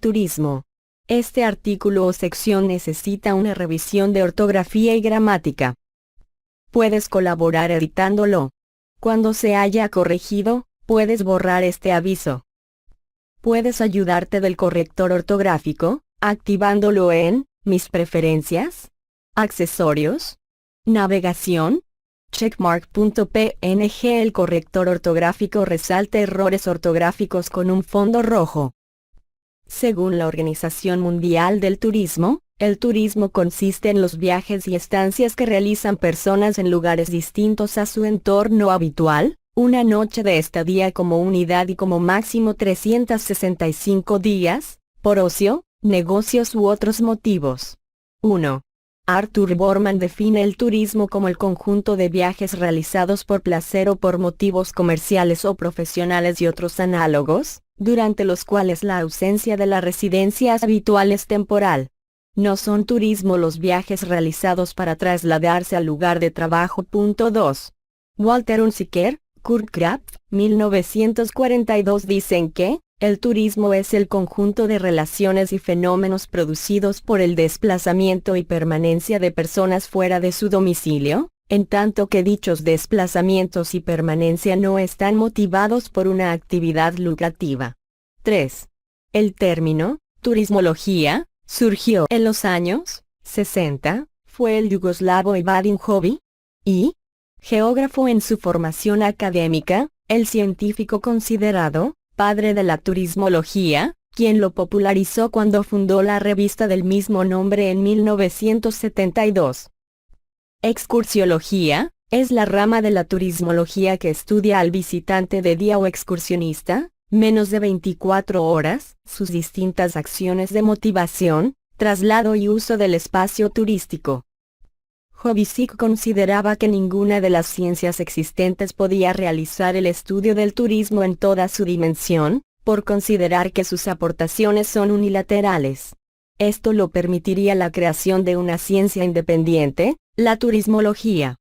turismo. Este artículo o sección necesita una revisión de ortografía y gramática. Puedes colaborar editándolo. Cuando se haya corregido, puedes borrar este aviso. Puedes ayudarte del corrector ortográfico, activándolo en Mis preferencias, Accesorios, Navegación, Checkmark.png. El corrector ortográfico resalta errores ortográficos con un fondo rojo. Según la Organización Mundial del Turismo, el turismo consiste en los viajes y estancias que realizan personas en lugares distintos a su entorno habitual, una noche de estadía como unidad y como máximo 365 días, por ocio, negocios u otros motivos. 1. Arthur Borman define el turismo como el conjunto de viajes realizados por placer o por motivos comerciales o profesionales y otros análogos, durante los cuales la ausencia de la residencia habitual es temporal. No son turismo los viajes realizados para trasladarse al lugar de trabajo. 2. Walter Unziker, Kurt Kraft, 1942 dicen que, el turismo es el conjunto de relaciones y fenómenos producidos por el desplazamiento y permanencia de personas fuera de su domicilio, en tanto que dichos desplazamientos y permanencia no están motivados por una actividad lucrativa. 3. El término, turismología, surgió en los años 60, fue el yugoslavo Ivadin Jović, geógrafo en su formación académica, el científico considerado padre de la turismología, quien lo popularizó cuando fundó la revista del mismo nombre en 1972. Excursiología, es la rama de la turismología que estudia al visitante de día o excursionista, menos de 24 horas, sus distintas acciones de motivación, traslado y uso del espacio turístico. Jović consideraba que ninguna de las ciencias existentes podía realizar el estudio del turismo en toda su dimensión, por considerar que sus aportaciones son unilaterales. Esto lo permitiría la creación de una ciencia independiente, la turismología.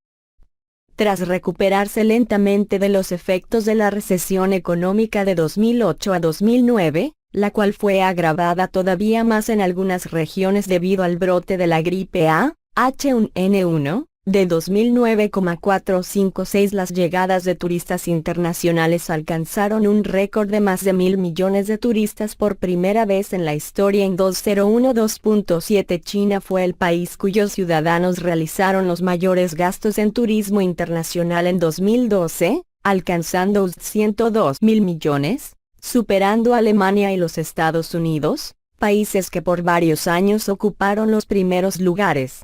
Tras recuperarse lentamente de los efectos de la recesión económica de 2008 a 2009, la cual fue agravada todavía más en algunas regiones debido al brote de la gripe A, H1N1, de 2009,456 las llegadas de turistas internacionales alcanzaron un récord de más de 1.000 millones de turistas por primera vez en la historia en 2012.7. China fue el país cuyos ciudadanos realizaron los mayores gastos en turismo internacional en 2012, alcanzando 102.000 millones, superando a Alemania y los Estados Unidos, países que por varios años ocuparon los primeros lugares.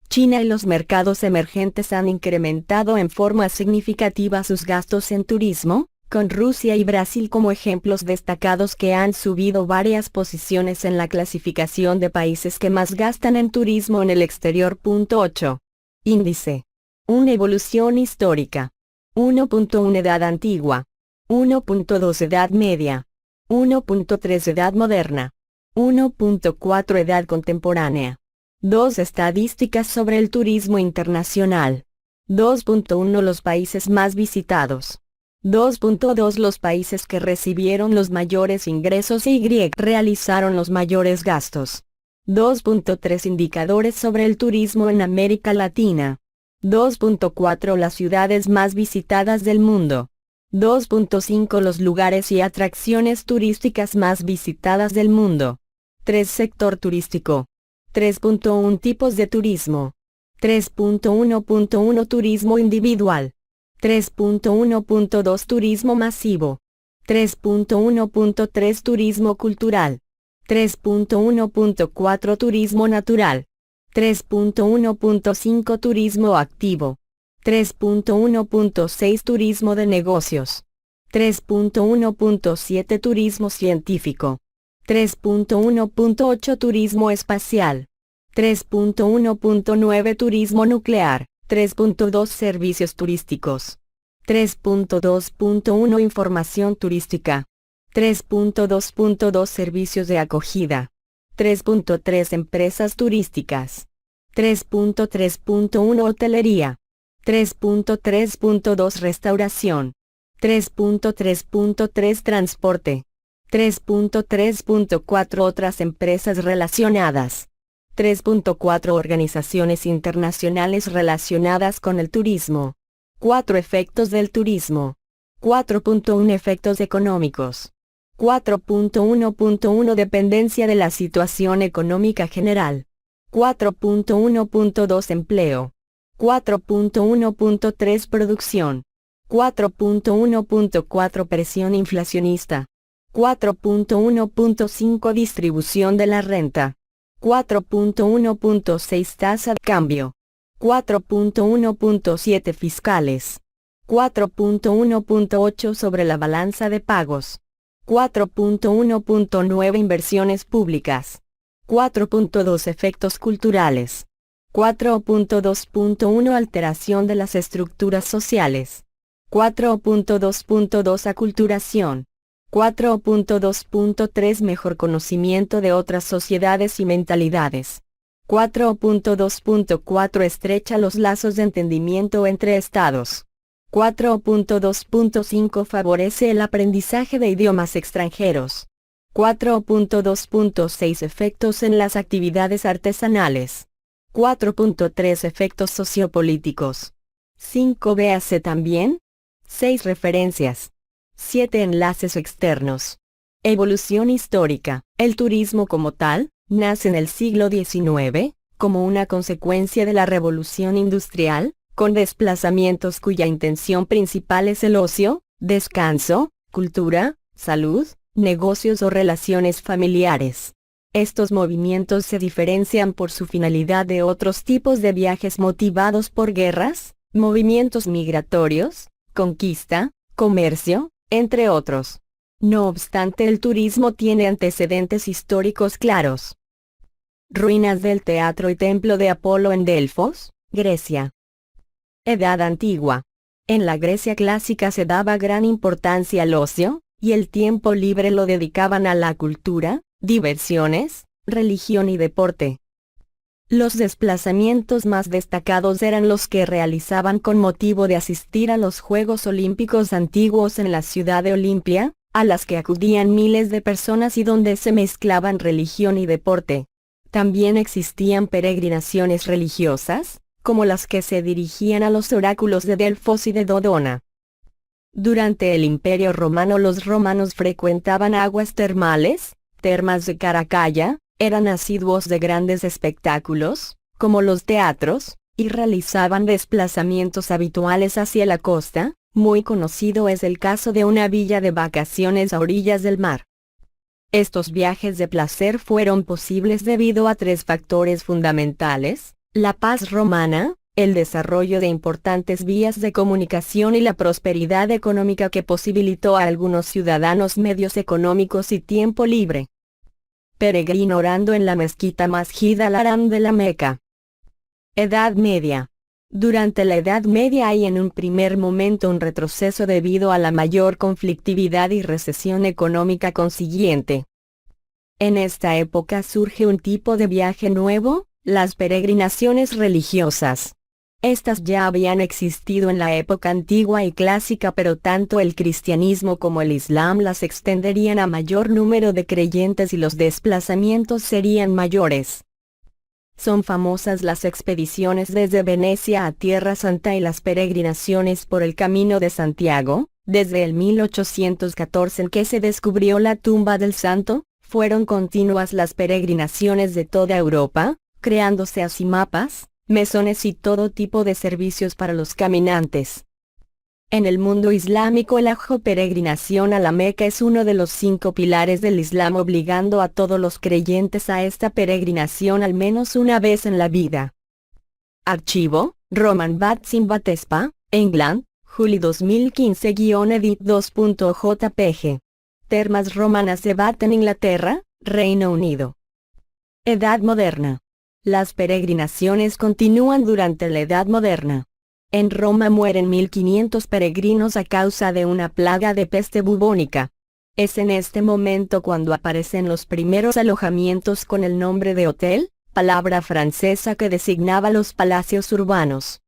China y los mercados emergentes han incrementado en forma significativa sus gastos en turismo, con Rusia y Brasil como ejemplos destacados que han subido varias posiciones en la clasificación de países que más gastan en turismo en el exterior. 8. Índice. 1. Evolución histórica. 1.1 Edad antigua. 1.2 Edad media. 1.3 Edad moderna. 1.4 Edad contemporánea. 2. Estadísticas sobre el turismo internacional. 2.1 Los países más visitados. 2.2 Los países que recibieron los mayores ingresos y realizaron los mayores gastos. 2.3 Indicadores sobre el turismo en América Latina. 2.4 Las ciudades más visitadas del mundo. 2.5 Los lugares y atracciones turísticas más visitadas del mundo. 3. Sector turístico. 3.1 Tipos de turismo. 3.1.1 Turismo individual. 3.1.2 Turismo masivo. 3.1.3 Turismo cultural. 3.1.4 Turismo natural. 3.1.5 Turismo activo. 3.1.6 Turismo de negocios. 3.1.7 Turismo científico. 3.1.8 Turismo espacial. 3.1.9 Turismo nuclear. 3.2 Servicios turísticos. 3.2.1 Información turística. 3.2.2 Servicios de acogida. 3.3 Empresas turísticas. 3.3.1 Hotelería. 3.3.2 Restauración. 3.3.3 Transporte. 3.3.4 Otras empresas relacionadas. 3.4 Organizaciones internacionales relacionadas con el turismo. 4 Efectos del turismo. 4.1 Efectos económicos. 4.1.1 Dependencia de la situación económica general. 4.1.2 Empleo. 4.1.3 Producción. 4.1.4 Presión inflacionista. 4.1.5 Distribución de la renta. 4.1.6 Tasa de cambio. 4.1.7 Fiscales. 4.1.8 Sobre la balanza de pagos. 4.1.9 Inversiones públicas. 4.2 Efectos culturales. 4.2.1 Alteración de las estructuras sociales. 4.2.2 Aculturación. 4.2.3 Mejor conocimiento de otras sociedades y mentalidades. 4.2.4 Estrecha los lazos de entendimiento entre estados. 4.2.5 Favorece el aprendizaje de idiomas extranjeros. 4.2.6 Efectos en las actividades artesanales. 4.3 Efectos sociopolíticos. 5 Véase también. 6 Referencias. 7 Enlaces externos. Evolución histórica. El turismo como tal, nace en el siglo XIX, como una consecuencia de la revolución industrial, con desplazamientos cuya intención principal es el ocio, descanso, cultura, salud, negocios o relaciones familiares. Estos movimientos se diferencian por su finalidad de otros tipos de viajes motivados por guerras, movimientos migratorios, conquista, comercio, entre otros. No obstante, el turismo tiene antecedentes históricos claros. Ruinas del teatro y templo de Apolo en Delfos, Grecia. Edad antigua. En la Grecia clásica se daba gran importancia al ocio, y el tiempo libre lo dedicaban a la cultura, diversiones, religión y deporte. Los desplazamientos más destacados eran los que realizaban con motivo de asistir a los Juegos Olímpicos antiguos en la ciudad de Olimpia, a las que acudían miles de personas y donde se mezclaban religión y deporte. También existían peregrinaciones religiosas, como las que se dirigían a los oráculos de Delfos y de Dodona. Durante el Imperio Romano los romanos frecuentaban aguas termales, termas de Caracalla, eran asiduos de grandes espectáculos, como los teatros, y realizaban desplazamientos habituales hacia la costa. Muy conocido es el caso de una villa de vacaciones a orillas del mar. Estos viajes de placer fueron posibles debido a 3 factores fundamentales: la paz romana, el desarrollo de importantes vías de comunicación y la prosperidad económica que posibilitó a algunos ciudadanos medios económicos y tiempo libre. Peregrino orando en la mezquita Masjid al-Haram de la Meca. Edad Media. Durante la Edad Media hay en un primer momento un retroceso debido a la mayor conflictividad y recesión económica consiguiente. En esta época surge un tipo de viaje nuevo, las peregrinaciones religiosas. Estas ya habían existido en la época antigua y clásica, pero tanto el cristianismo como el islam las extenderían a mayor número de creyentes y los desplazamientos serían mayores. Son famosas las expediciones desde Venecia a Tierra Santa y las peregrinaciones por el Camino de Santiago. Desde el 1814 en que se descubrió la tumba del santo, fueron continuas las peregrinaciones de toda Europa, creándose así mapas, mesones y todo tipo de servicios para los caminantes. En el mundo islámico el hajj, peregrinación a la Meca, es uno de los 5 pilares del Islam, obligando a todos los creyentes a esta peregrinación al menos una vez en la vida. Archivo, Roman Batsim Batespa, England, Juli 2015-edit 2.jpg. Termas romanas de Bath en Inglaterra, Reino Unido. Edad Moderna. Las peregrinaciones continúan durante la Edad Moderna. En Roma mueren 1500 peregrinos a causa de una plaga de peste bubónica. Es en este momento cuando aparecen los primeros alojamientos con el nombre de hotel, palabra francesa que designaba los palacios urbanos.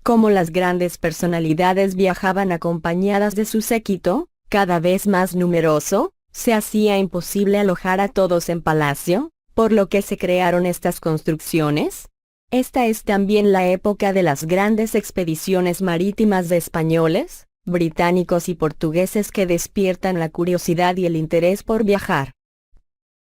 Como las grandes personalidades viajaban acompañadas de su séquito, cada vez más numeroso, Se hacía imposible alojar a todos en palacio, por lo que se crearon estas construcciones. Esta es también la época de las grandes expediciones marítimas de españoles, británicos y portugueses que despiertan la curiosidad y el interés por viajar.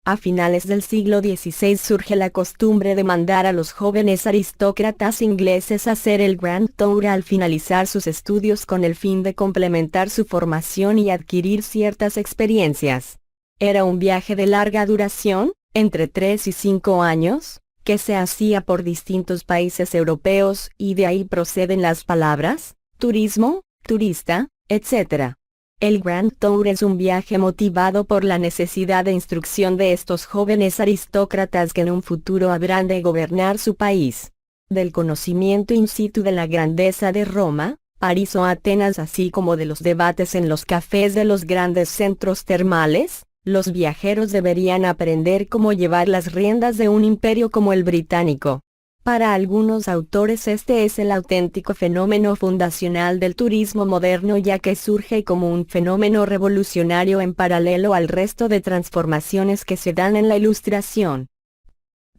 A finales del siglo XVI surge la costumbre de mandar a los jóvenes aristócratas ingleses a hacer el Grand Tour al finalizar sus estudios con el fin de complementar su formación y adquirir ciertas experiencias. Era un viaje de larga duración, entre 3 y 5 años, que se hacía por distintos países europeos y de ahí proceden las palabras, turismo, turista, etc. El Grand Tour es un viaje motivado por la necesidad de instrucción de estos jóvenes aristócratas que en un futuro habrán de gobernar su país. Del conocimiento in situ de la grandeza de Roma, París o Atenas, así como de los debates en los cafés de los grandes centros termales, los viajeros deberían aprender cómo llevar las riendas de un imperio como el británico. Para algunos autores este es el auténtico fenómeno fundacional del turismo moderno, ya que surge como un fenómeno revolucionario en paralelo al resto de transformaciones que se dan en la Ilustración.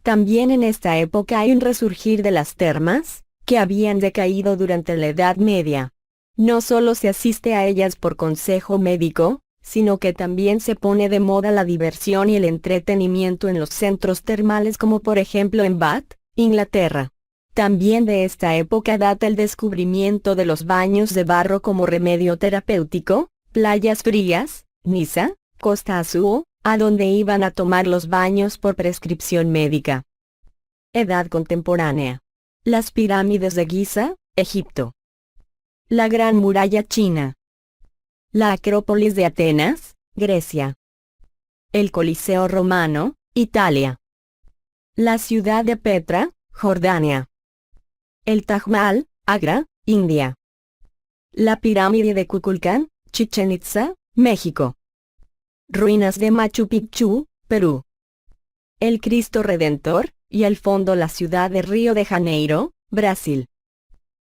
También en esta época hay un resurgir de las termas, que habían decaído durante la Edad Media. No solo se asiste a ellas por consejo médico, sino que también se pone de moda la diversión y el entretenimiento en los centros termales, como por ejemplo en Bath, Inglaterra. También de esta época data el descubrimiento de los baños de barro como remedio terapéutico, playas frías, Niza, Costa Azul, a donde iban a tomar los baños por prescripción médica. Edad contemporánea. Las pirámides de Giza, Egipto. La Gran Muralla China. La Acrópolis de Atenas, Grecia. El Coliseo Romano, Italia. La ciudad de Petra, Jordania. El Taj Mahal, Agra, India. La pirámide de Kukulcán, Chichén Itzá, México. Ruinas de Machu Picchu, Perú. El Cristo Redentor, y al fondo la ciudad de Río de Janeiro, Brasil.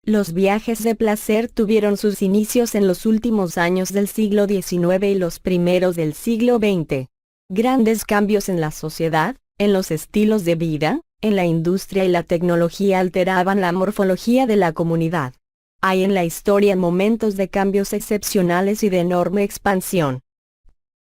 Los viajes de placer tuvieron sus inicios en los últimos años del siglo XIX y los primeros del siglo XX. Grandes cambios en la sociedad, en los estilos de vida, en la industria y la tecnología alteraban la morfología de la comunidad. Hay en la historia momentos de cambios excepcionales y de enorme expansión.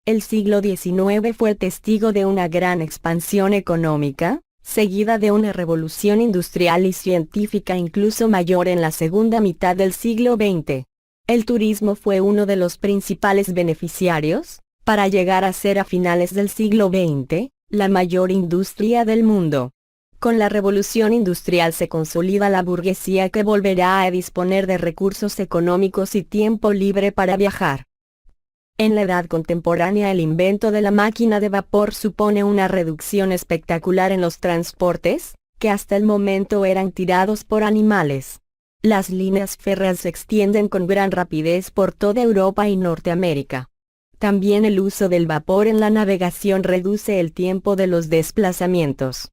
El siglo XIX fue testigo de una gran expansión económica, seguida de una revolución industrial y científica incluso mayor en la segunda mitad del siglo XX. El turismo fue uno de los principales beneficiarios, para llegar a ser a finales del siglo XX, la mayor industria del mundo. Con la revolución industrial se consolida la burguesía, que volverá a disponer de recursos económicos y tiempo libre para viajar. En la edad contemporánea el invento de la máquina de vapor supone una reducción espectacular en los transportes, que hasta el momento eran tirados por animales. Las líneas férreas se extienden con gran rapidez por toda Europa y Norteamérica. También el uso del vapor en la navegación reduce el tiempo de los desplazamientos.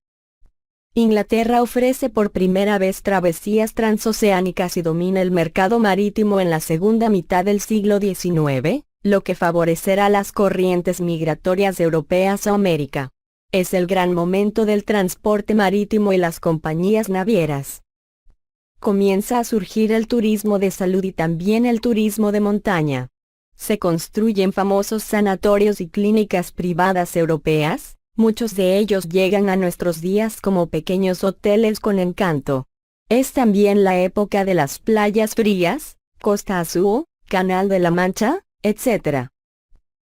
Inglaterra ofrece por primera vez travesías transoceánicas y domina el mercado marítimo en la segunda mitad del siglo XIX, lo que favorecerá las corrientes migratorias europeas a América. Es el gran momento del transporte marítimo y las compañías navieras. Comienza a surgir el turismo de salud y también el turismo de montaña. Se construyen famosos sanatorios y clínicas privadas europeas, muchos de ellos llegan a nuestros días como pequeños hoteles con encanto. Es también la época de las playas frías, Costa Azul, Canal de la Mancha, etc.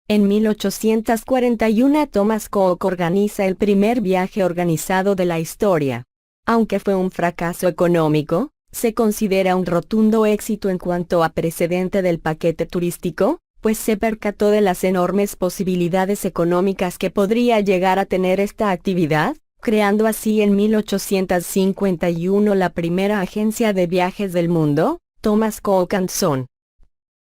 En 1841 Thomas Cook organiza el primer viaje organizado de la historia. Aunque fue un fracaso económico, se considera un rotundo éxito en cuanto a precedente del paquete turístico, pues se percató de las enormes posibilidades económicas que podría llegar a tener esta actividad, creando así en 1851 la primera agencia de viajes del mundo, Thomas Cook & Son.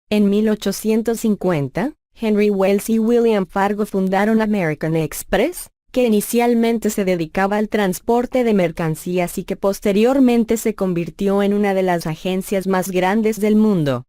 En 1850, Henry Wells y William Fargo fundaron American Express, que inicialmente se dedicaba al transporte de mercancías y que posteriormente se convirtió en una de las agencias más grandes del mundo.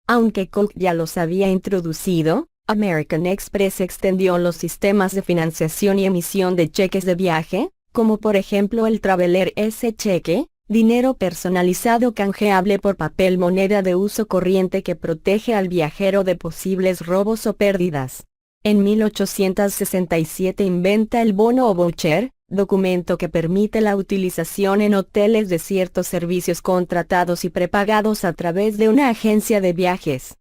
Aunque Cook ya los había introducido, American Express extendió los sistemas de financiación y emisión de cheques de viaje, como por ejemplo el Traveler S-Cheque, dinero personalizado canjeable por papel moneda de uso corriente que protege al viajero de posibles robos o pérdidas. En 1867 inventa el bono o voucher, documento que permite la utilización en hoteles de ciertos servicios contratados y prepagados a través de una agencia de viajes.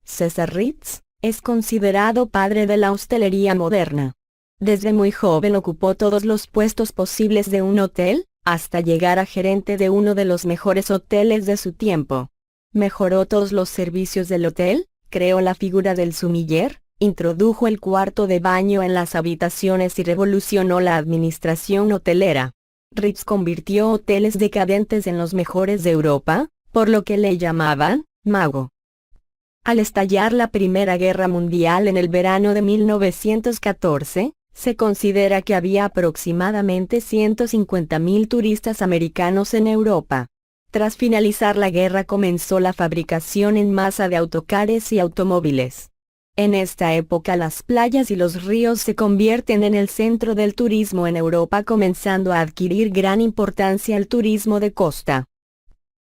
Cesar Ritz es considerado padre de la hostelería moderna. Desde muy joven ocupó todos los puestos posibles de un hotel, hasta llegar a gerente de uno de los mejores hoteles de su tiempo. Mejoró todos los servicios del hotel, creó la figura del sumiller, introdujo el cuarto de baño en las habitaciones y revolucionó la administración hotelera. Ritz convirtió hoteles decadentes en los mejores de Europa, por lo que le llamaban mago. Al estallar la Primera Guerra Mundial en el verano de 1914, se considera que había aproximadamente 150.000 turistas americanos en Europa. Tras finalizar la guerra comenzó la fabricación en masa de autocares y automóviles. En esta época las playas y los ríos se convierten en el centro del turismo en Europa, comenzando a adquirir gran importancia el turismo de costa.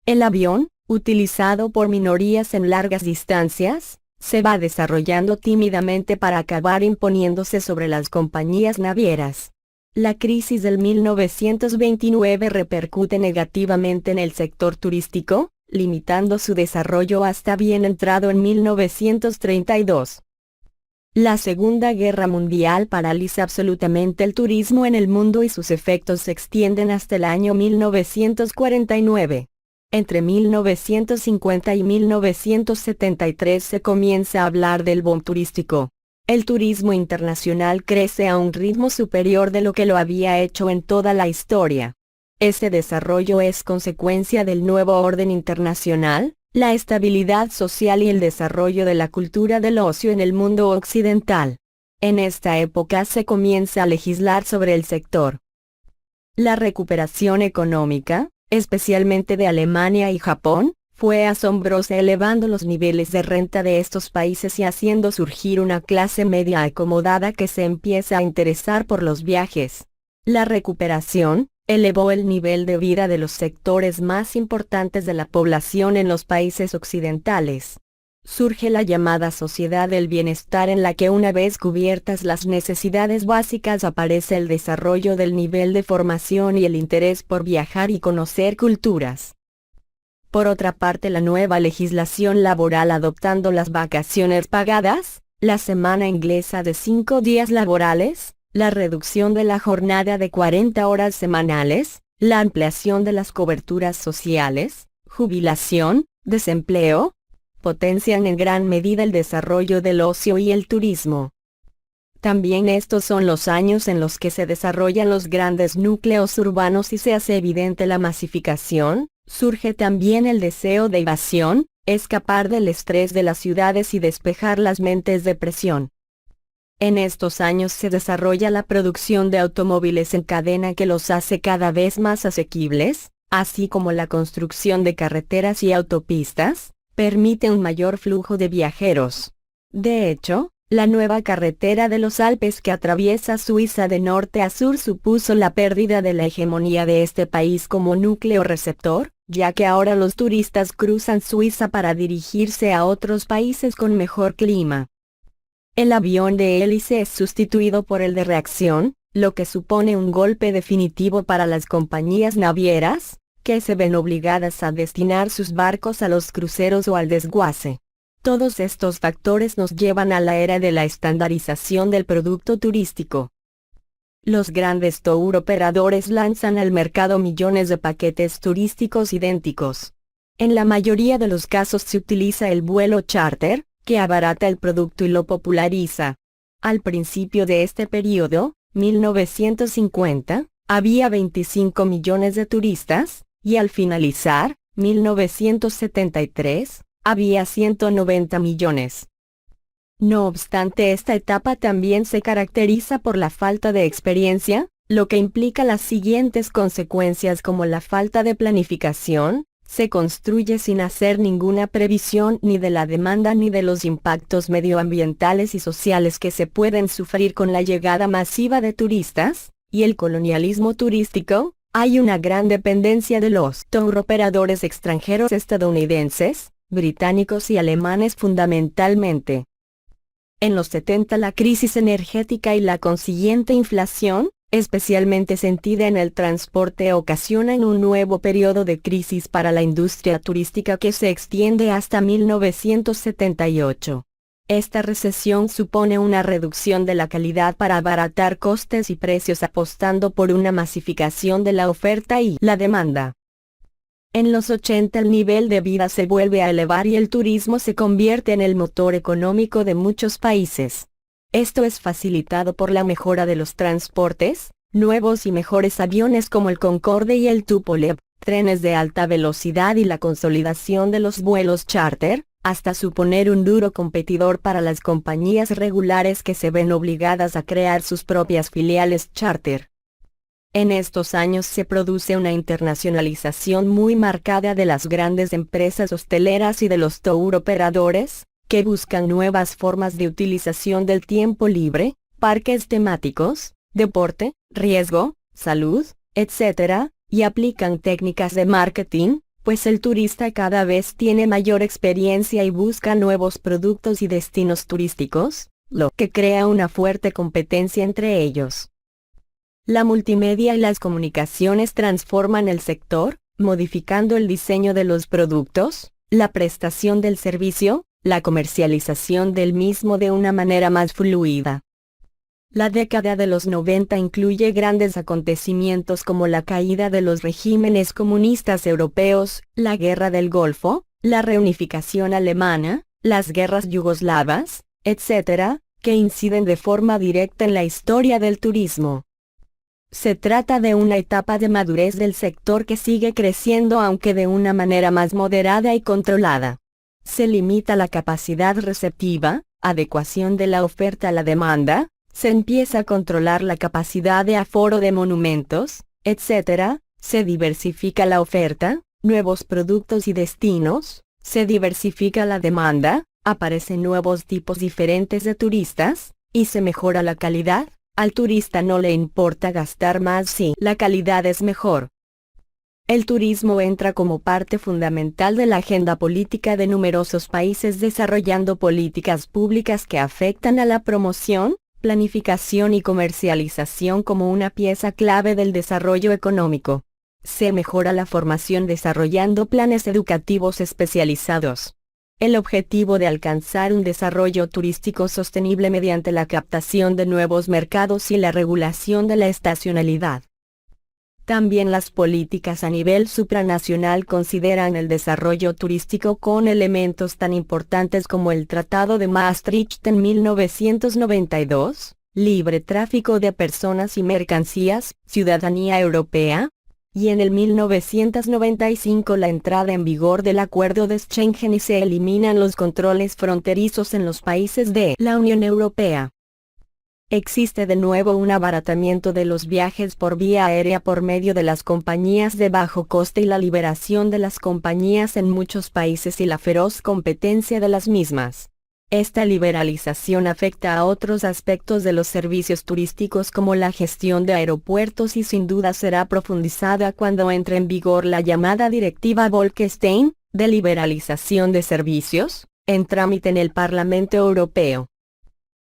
El avión, utilizado por minorías en largas distancias, se va desarrollando tímidamente para acabar imponiéndose sobre las compañías navieras. La crisis del 1929 repercute negativamente en el sector turístico, limitando su desarrollo hasta bien entrado en 1932. La Segunda Guerra Mundial paraliza absolutamente el turismo en el mundo y sus efectos se extienden hasta el año 1949. Entre 1950 y 1973 se comienza a hablar del boom turístico. El turismo internacional crece a un ritmo superior de lo que lo había hecho en toda la historia. Este desarrollo es consecuencia del nuevo orden internacional, la estabilidad social y el desarrollo de la cultura del ocio en el mundo occidental. En esta época se comienza a legislar sobre el sector. La recuperación económica, especialmente de Alemania y Japón, fue asombrosa, elevando los niveles de renta de estos países y haciendo surgir una clase media acomodada que se empieza a interesar por los viajes. La recuperación elevó el nivel de vida de los sectores más importantes de la población en los países occidentales. Surge la llamada sociedad del bienestar, en la que una vez cubiertas las necesidades básicas aparece el desarrollo del nivel de formación y el interés por viajar y conocer culturas. Por otra parte, la nueva legislación laboral, adoptando las vacaciones pagadas, la semana inglesa de 5 días laborales, la reducción de la jornada de 40 horas semanales, la ampliación de las coberturas sociales, jubilación, desempleo, potencian en gran medida el desarrollo del ocio y el turismo. También estos son los años en los que se desarrollan los grandes núcleos urbanos y se hace evidente la masificación. Surge también el deseo de evasión, escapar del estrés de las ciudades y despejar las mentes de presión. En estos años se desarrolla la producción de automóviles en cadena que los hace cada vez más asequibles, así como la construcción de carreteras y autopistas, permite un mayor flujo de viajeros. De hecho, la nueva carretera de los Alpes que atraviesa Suiza de norte a sur supuso la pérdida de la hegemonía de este país como núcleo receptor, ya que ahora los turistas cruzan Suiza para dirigirse a otros países con mejor clima. El avión de hélice es sustituido por el de reacción, lo que supone un golpe definitivo para las compañías navieras, que se ven obligadas a destinar sus barcos a los cruceros o al desguace. Todos estos factores nos llevan a la era de la estandarización del producto turístico. Los grandes tour operadores lanzan al mercado millones de paquetes turísticos idénticos. En la mayoría de los casos se utiliza el vuelo charter, que abarata el producto y lo populariza. Al principio de este periodo, 1950, había 25 millones de turistas, y al finalizar, 1973, había 190 millones. No obstante, esta etapa también se caracteriza por la falta de experiencia, lo que implica las siguientes consecuencias como la falta de planificación, Se construye sin hacer ninguna previsión ni de la demanda ni de los impactos medioambientales y sociales que se pueden sufrir con la llegada masiva de turistas, y el colonialismo turístico. Hay una gran dependencia de los tour operadores extranjeros estadounidenses, británicos y alemanes fundamentalmente. En los 70 la crisis energética y la consiguiente inflación, especialmente sentida en el transporte, ocasionan un nuevo periodo de crisis para la industria turística que se extiende hasta 1978. Esta recesión supone una reducción de la calidad para abaratar costes y precios, apostando por una masificación de la oferta y la demanda. En los 80 el nivel de vida se vuelve a elevar y el turismo se convierte en el motor económico de muchos países. Esto es facilitado por la mejora de los transportes, nuevos y mejores aviones como el Concorde y el Tupolev, trenes de alta velocidad y la consolidación de los vuelos charter, hasta suponer un duro competidor para las compañías regulares que se ven obligadas a crear sus propias filiales charter. En estos años se produce una internacionalización muy marcada de las grandes empresas hosteleras y de los tour operadores, que buscan nuevas formas de utilización del tiempo libre, parques temáticos, deporte, riesgo, salud, etc., y aplican técnicas de marketing, pues el turista cada vez tiene mayor experiencia y busca nuevos productos y destinos turísticos, lo que crea una fuerte competencia entre ellos. La multimedia y las comunicaciones transforman el sector, modificando el diseño de los productos, la prestación del servicio, la comercialización del mismo de una manera más fluida. La década de los 90 incluye grandes acontecimientos como la caída de los regímenes comunistas europeos, la Guerra del Golfo, la reunificación alemana, las guerras yugoslavas, etc., que inciden de forma directa en la historia del turismo. Se trata de una etapa de madurez del sector que sigue creciendo, aunque de una manera más moderada y controlada. Se limita la capacidad receptiva, adecuación de la oferta a la demanda, se empieza a controlar la capacidad de aforo de monumentos, etc., se diversifica la oferta, nuevos productos y destinos, se diversifica la demanda, aparecen nuevos tipos diferentes de turistas, y se mejora la calidad. Al turista no le importa gastar más si la calidad es mejor. El turismo entra como parte fundamental de la agenda política de numerosos países, desarrollando políticas públicas que afectan a la promoción, planificación y comercialización como una pieza clave del desarrollo económico. Se mejora la formación desarrollando planes educativos especializados. El objetivo de alcanzar un desarrollo turístico sostenible mediante la captación de nuevos mercados y la regulación de la estacionalidad. También las políticas a nivel supranacional consideran el desarrollo turístico con elementos tan importantes como el Tratado de Maastricht en 1992, libre tráfico de personas y mercancías, ciudadanía europea, y en el 1995 la entrada en vigor del Acuerdo de Schengen y se eliminan los controles fronterizos en los países de la Unión Europea. Existe de nuevo un abaratamiento de los viajes por vía aérea por medio de las compañías de bajo coste y la liberación de las compañías en muchos países y la feroz competencia de las mismas. Esta liberalización afecta a otros aspectos de los servicios turísticos como la gestión de aeropuertos y sin duda será profundizada cuando entre en vigor la llamada Directiva Bolkestein, de liberalización de servicios, en trámite en el Parlamento Europeo.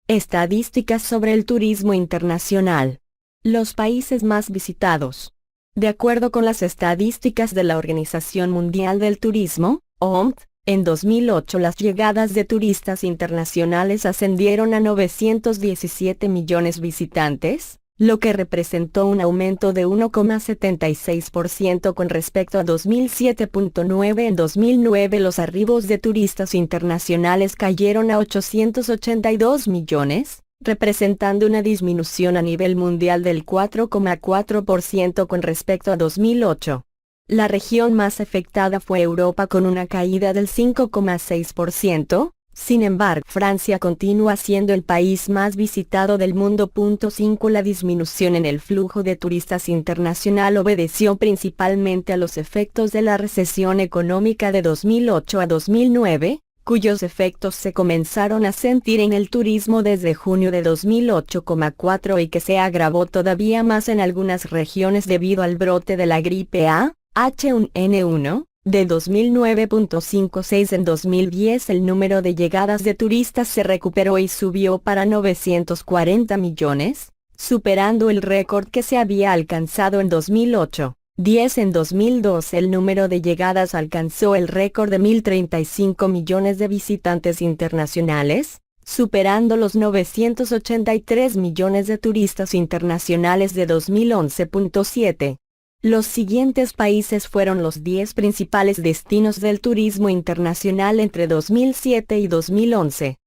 Estadísticas sobre el turismo internacional. Los países más visitados. De acuerdo con las estadísticas de la Organización Mundial del Turismo, OMT, en 2008 las llegadas de turistas internacionales ascendieron a 917 millones visitantes, lo que representó un aumento de 1,76% con respecto a 2007.9. En 2009 los arribos de turistas internacionales cayeron a 882 millones, representando una disminución a nivel mundial del 4,4% con respecto a 2008. La región más afectada fue Europa con una caída del 5,6%, Sin embargo, Francia continúa siendo el país más visitado del mundo. 5. La disminución en el flujo de turistas internacional obedeció principalmente a los efectos de la recesión económica de 2008 a 2009, cuyos efectos se comenzaron a sentir en el turismo desde junio de 2008,4 y que se agravó todavía más en algunas regiones debido al brote de la gripe A, H1N1, de 2009.56. En 2010 el número de llegadas de turistas se recuperó y subió para 940 millones, superando el récord que se había alcanzado en 2008. 10. En 2002 el número de llegadas alcanzó el récord de 1.035 millones de visitantes internacionales, superando los 983 millones de turistas internacionales de 2011.7. Los siguientes países fueron los 10 principales destinos del turismo internacional entre 2007 y 2011.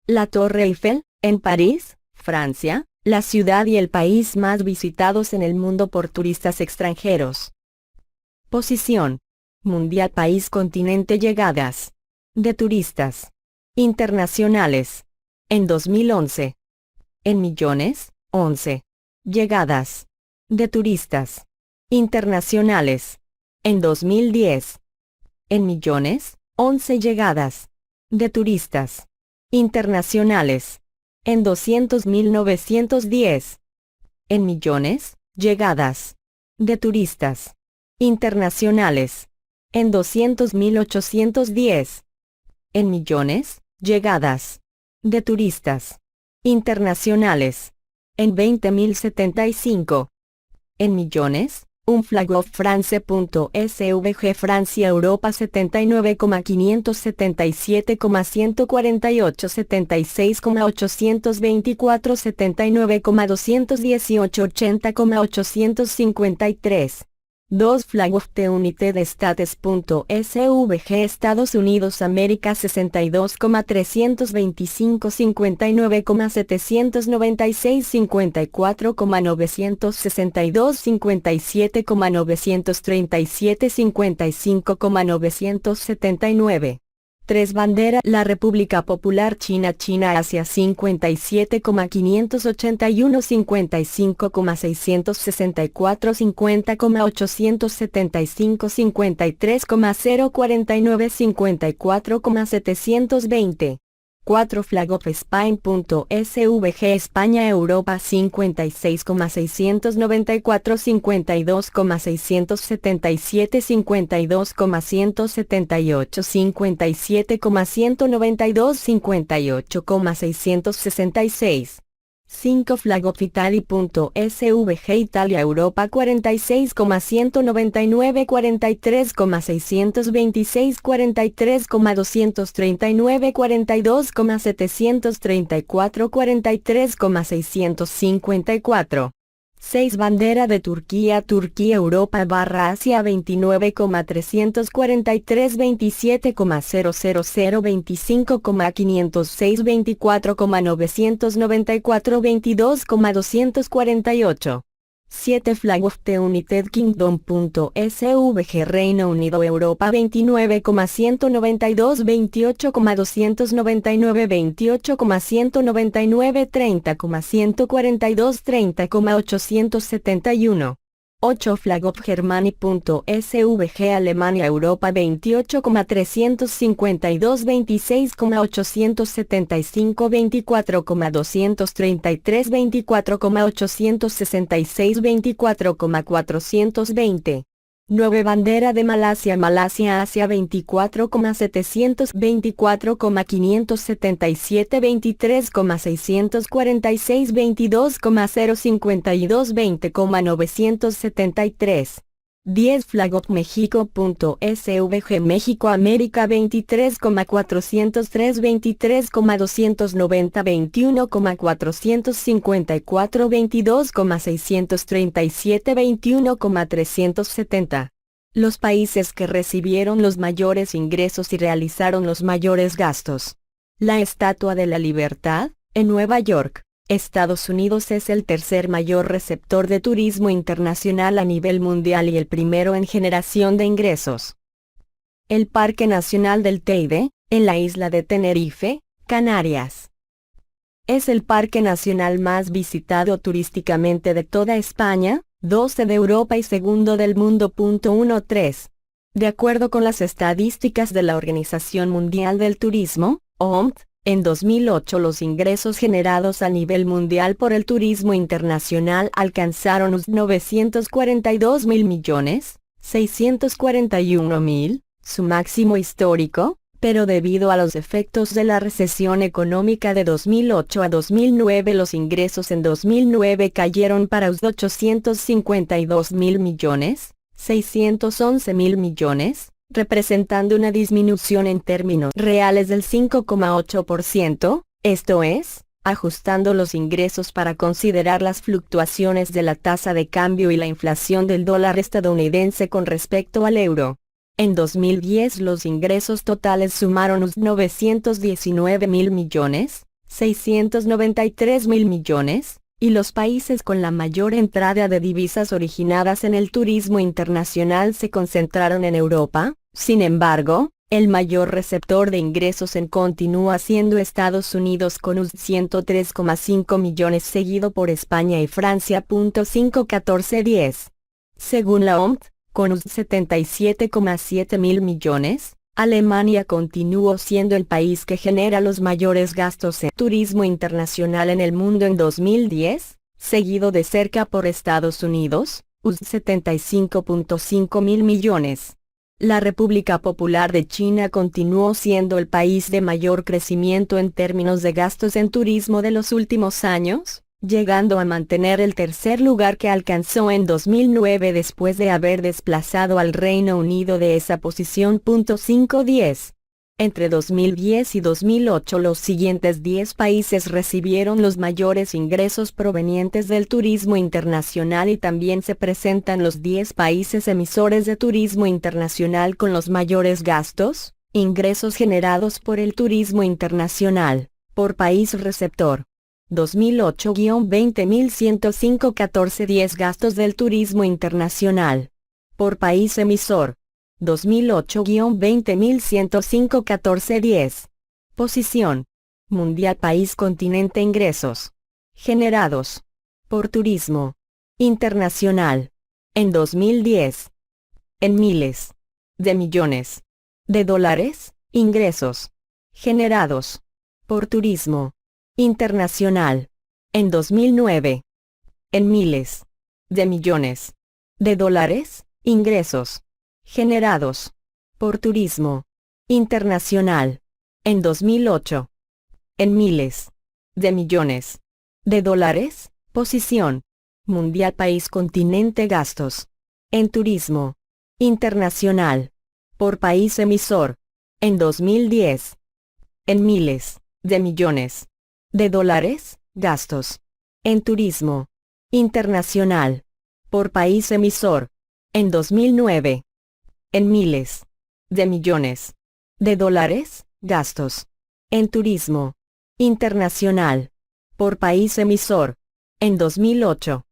La Torre Eiffel, en París, Francia, la ciudad y el país más visitados en el mundo por turistas extranjeros. Posición mundial. País continente. Llegadas de turistas internacionales en 2011. En millones, 11. Llegadas de turistas internacionales en 2010. En millones, 11 llegadas de turistas internacionales en 200.910. En millones, llegadas de turistas internacionales en 200.810. En millones, llegadas de turistas internacionales en 20.075. En millones, un flag of France.svg Francia Europa 79,577,148 76,824 79,218 80,853. 2. Flag of the United States.svg Estados Unidos América 62,325 59,796 54,962 57,937 55,979. 3. Bandera. La República Popular China Asia 57,581 55,664 50,875 53,049 54,720. 4. Flag of Spain.svg España Europa 56,694 52,677 52,178 57,192 58,666. 5. Flag of Italy.svg Italia Europa 46,199 43,626 43,239 42,734 43,654. 6. Bandera de Turquía Europa Asia 29,343 27,000 25,506 24,994 22,248. 7. Flag of the United Kingdom.svg Reino Unido Europa 29,192 28,299 28,199 30,142 30,871. 8. Flag of Germany.svg Alemania Europa 28,352 26,875 24,233 24,866 24,420. 9. Bandera de Malasia Asia 24,724,577 23,646 22,052 20,973. 10. Flag of México.svg México América 23,403 23,290 21,454 22,637 21,370. Los países que recibieron los mayores ingresos y realizaron los mayores gastos. La Estatua de la Libertad, en Nueva York, Estados Unidos es el tercer mayor receptor de turismo internacional a nivel mundial y el primero en generación de ingresos. El Parque Nacional del Teide, en la isla de Tenerife, Canarias. Es el parque nacional más visitado turísticamente de toda España, 12 de Europa y segundo del mundo. 13. De acuerdo con las estadísticas de la Organización Mundial del Turismo, OMT, en 2008 los ingresos generados a nivel mundial por el turismo internacional alcanzaron los 942.000.641.000, su máximo histórico, pero debido a los efectos de la recesión económica de 2008 a 2009 los ingresos en 2009 cayeron para los 852.000.611.000 representando una disminución en términos reales del 5,8%, esto es, ajustando los ingresos para considerar las fluctuaciones de la tasa de cambio y la inflación del dólar estadounidense con respecto al euro. En 2010 los ingresos totales sumaron los 919.693.000 y los países con la mayor entrada de divisas originadas en el turismo internacional se concentraron en Europa. Sin embargo, el mayor receptor de ingresos continúa siendo Estados Unidos con unos 103,5 millones seguido por España y Francia. 51410. Según la OMT, con unos 77,7 mil millones, Alemania continuó siendo el país que genera los mayores gastos en turismo internacional en el mundo en 2010, seguido de cerca por Estados Unidos, unos 75,5 mil millones. La República Popular de China continuó siendo el país de mayor crecimiento en términos de gastos en turismo de los últimos años, llegando a mantener el tercer lugar que alcanzó en 2009 después de haber desplazado al Reino Unido de esa posición. 510. Entre 2010 y 2008 los siguientes 10 países recibieron los mayores ingresos provenientes del turismo internacional y también se presentan los 10 países emisores de turismo internacional con los mayores gastos, ingresos generados por el turismo internacional, por país receptor. 2008-20.105-1410 Gastos del turismo internacional. Por país emisor. 2008-20.105-1410. Posición. Mundial país continente ingresos. Generados. Por turismo. Internacional. En 2010. En miles. De millones. De dólares, ingresos. Generados. Por turismo. Internacional. En 2009. En miles. De millones. De dólares, ingresos. Generados. Por turismo. Internacional. En 2008. En miles. De millones. De dólares, posición. Mundial país continente gastos. En turismo. Internacional. Por país emisor. En 2010. En miles. De millones. De dólares, gastos. En turismo. Internacional. Por país emisor. En 2009. En miles. De millones. De dólares, gastos. En turismo. Internacional. Por país emisor. En 2008.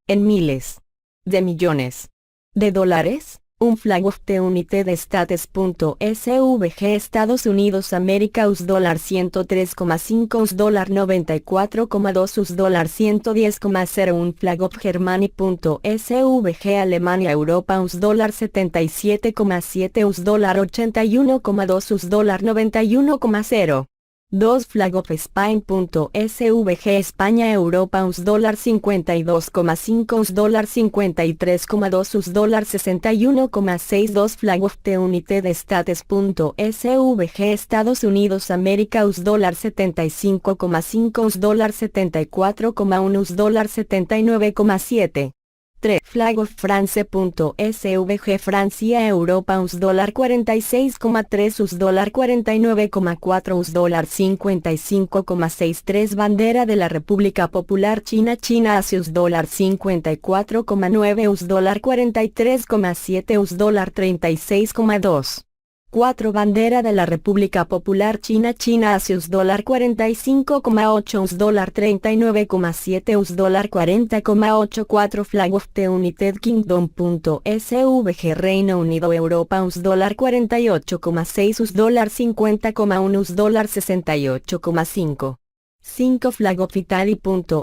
En miles. De millones. De dólares, un flag of the United States.svg Estados Unidos América US $103,5 US $94,2 US $110,01 Flag of Germany.svg Alemania Europa US $77,7 US $81,2 US $91,0 2 Flag of Spain.svg España Europa US $52,5 US $53,2 US $61,6 2 Flag of the United States.svg Estados Unidos América US $75,5 US $74,1 US $79,7 3 Flag of France.svg Francia Europa US $46,3 US $49,4 US $55,63 Bandera de la República Popular China China Asia US $54,9 US $43,7 US $36,2 4 Bandera de la República Popular China China US $45,8 US $39,7 US $40,84 Flag of the United Kingdom. SVG Reino Unido Europa US $48,6 US $50,1 US $68,5 5 Flag of Italy.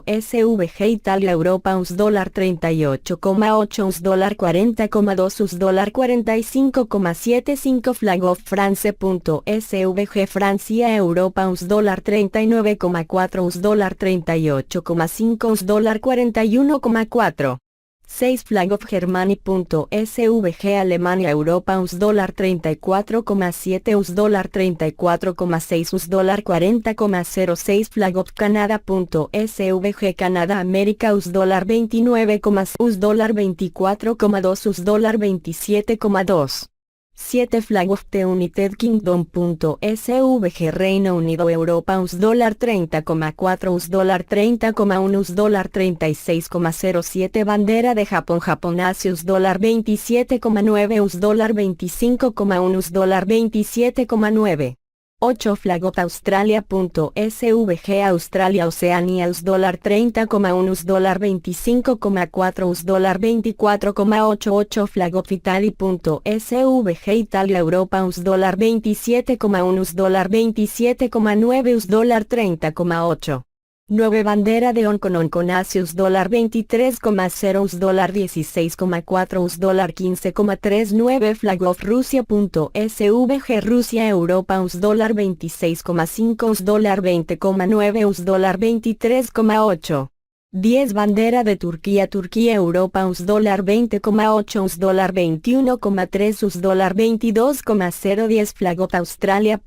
SVG Italia Europa US $38,8 US $40,2 US $45,7 5 Flag of France. SVG Francia Europa US $39,4 US $38,5 US $41,4 6 Flag of Germany. SVG Alemania Europa US $34,7 US $34,6 US $40,06 Flag of Canada. SVG Canadá América US $29, US $24,2 US $27,2 7 Flag of the United Kingdom. SVG Reino Unido Europa US $30,4 US $30,1 US $36,07 Bandera de Japón Japón Asia US $27,9 US $25,1 US $27,9 8 Flag of Australia. SVG Australia Oceanía US $30,1 US $25,4 US $24,8 8 Flag of Italy. SVG Italia Europa US $27,1 US $27,9 US $30,8 9 Bandera de Hong Kong Asia US $23,0 US $16,4 US $15,3 9 Flag of Rusia. SVG Rusia Europa US $26,5 US $20,9 US $23,8 10 Bandera de Turquía Turquía Europa US $20,8 US $21,3 US $22,0 10 Flag of Australia.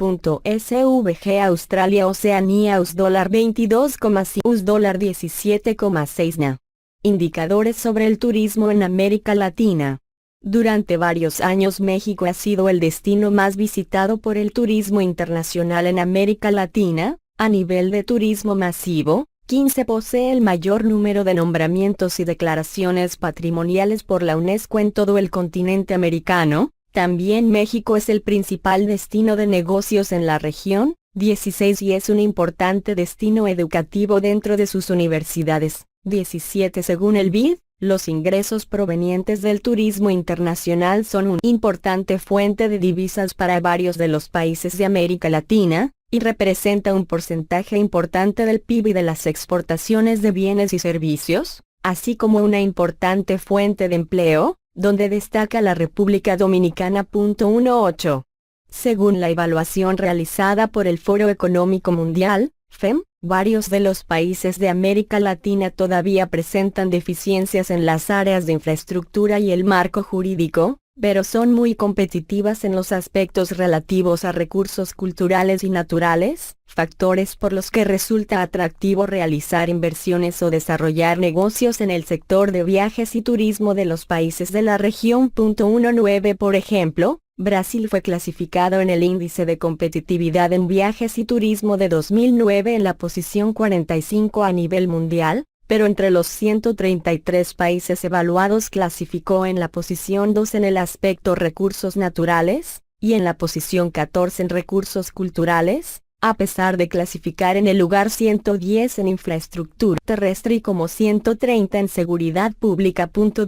SVG Australia Oceanía US $22,5 US $17,6 Indicadores sobre el turismo en América Latina. Durante varios años México ha sido el destino más visitado por el turismo internacional en América Latina. A nivel de turismo masivo, 15 posee el mayor número de nombramientos y declaraciones patrimoniales por la UNESCO en todo el continente americano. También México es el principal destino de negocios en la región, 16 y es un importante destino educativo dentro de sus universidades, 17 según el BID. Los ingresos provenientes del turismo internacional son una importante fuente de divisas para varios de los países de América Latina, y representa un porcentaje importante del PIB y de las exportaciones de bienes y servicios, así como una importante fuente de empleo, donde destaca la República Dominicana. 18. Según la evaluación realizada por el Foro Económico Mundial, FEM, varios de los países de América Latina todavía presentan deficiencias en las áreas de infraestructura y el marco jurídico, pero son muy competitivas en los aspectos relativos a recursos culturales y naturales, factores por los que resulta atractivo realizar inversiones o desarrollar negocios en el sector de viajes y turismo de los países de la región. 19 Por ejemplo, Brasil fue clasificado en el Índice de Competitividad en Viajes y Turismo de 2009 en la posición 45 a nivel mundial, pero entre los 133 países evaluados clasificó en la posición 2 en el aspecto recursos naturales, y en la posición 14 en recursos culturales, a pesar de clasificar en el lugar 110 en infraestructura terrestre y como 130 en seguridad pública. 20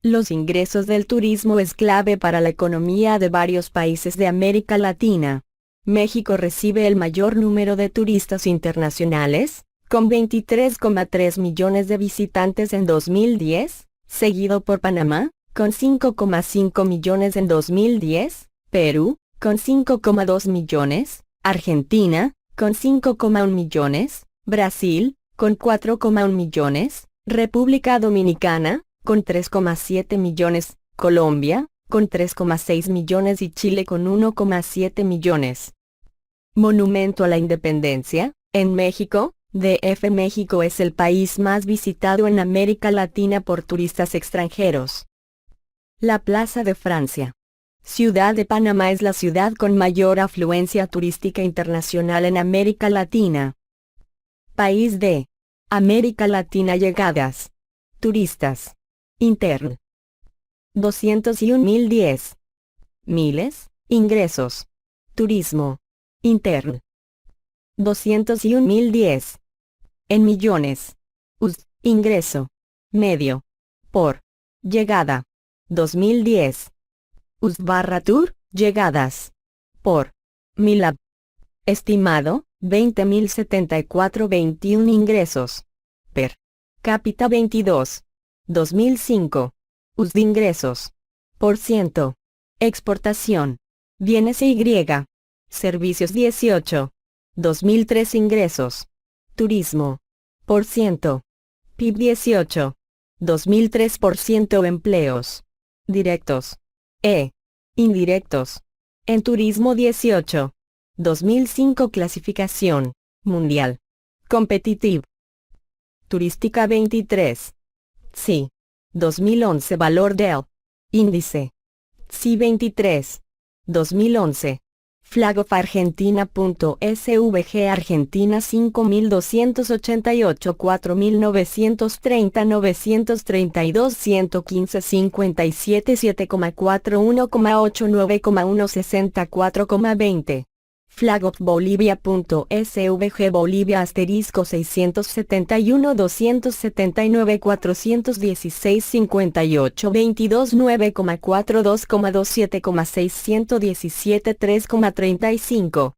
Los ingresos del turismo es clave para la economía de varios países de América Latina. México recibe el mayor número de turistas internacionales, con 23,3 millones de visitantes en 2010, seguido por Panamá, con 5,5 millones en 2010, Perú, con 5,2 millones, Argentina, con 5,1 millones, Brasil, con 4,1 millones, República Dominicana, con 3,7 millones, Colombia, con 3,6 millones y Chile con 1,7 millones. Monumento a la Independencia, en México. DF México es el país más visitado en América Latina por turistas extranjeros. La Plaza de Francia. Ciudad de Panamá es la ciudad con mayor afluencia turística internacional en América Latina. País de América Latina. Llegadas. Turistas. Intern. 201.010. Miles. Ingresos. Turismo. Interno. 201.010. En millones. Ingreso. Medio. Por. Llegada. 2010. US/Tour, llegadas. Por. Milab. Estimado, 20.074.21 ingresos. Per. Cápita 22. 2005. US de ingresos. Por ciento. Exportación. Bienes Y. Servicios 18. 2003 ingresos. Turismo. Por ciento. PIB 18. 2003% empleos. Directos. Indirectos. En turismo 18. 2005 clasificación. Mundial. Competitive. Turística 23. Sí. 2011 valor del. Índice. Sí 23. 2011. Flag of Argentina.svg Argentina 5288 4930 932 115 57 7,41,89,1 64,20 Flag of Bolivia.svg Bolivia asterisco 671 279 416 58 22 9,42,27,6 117 3,35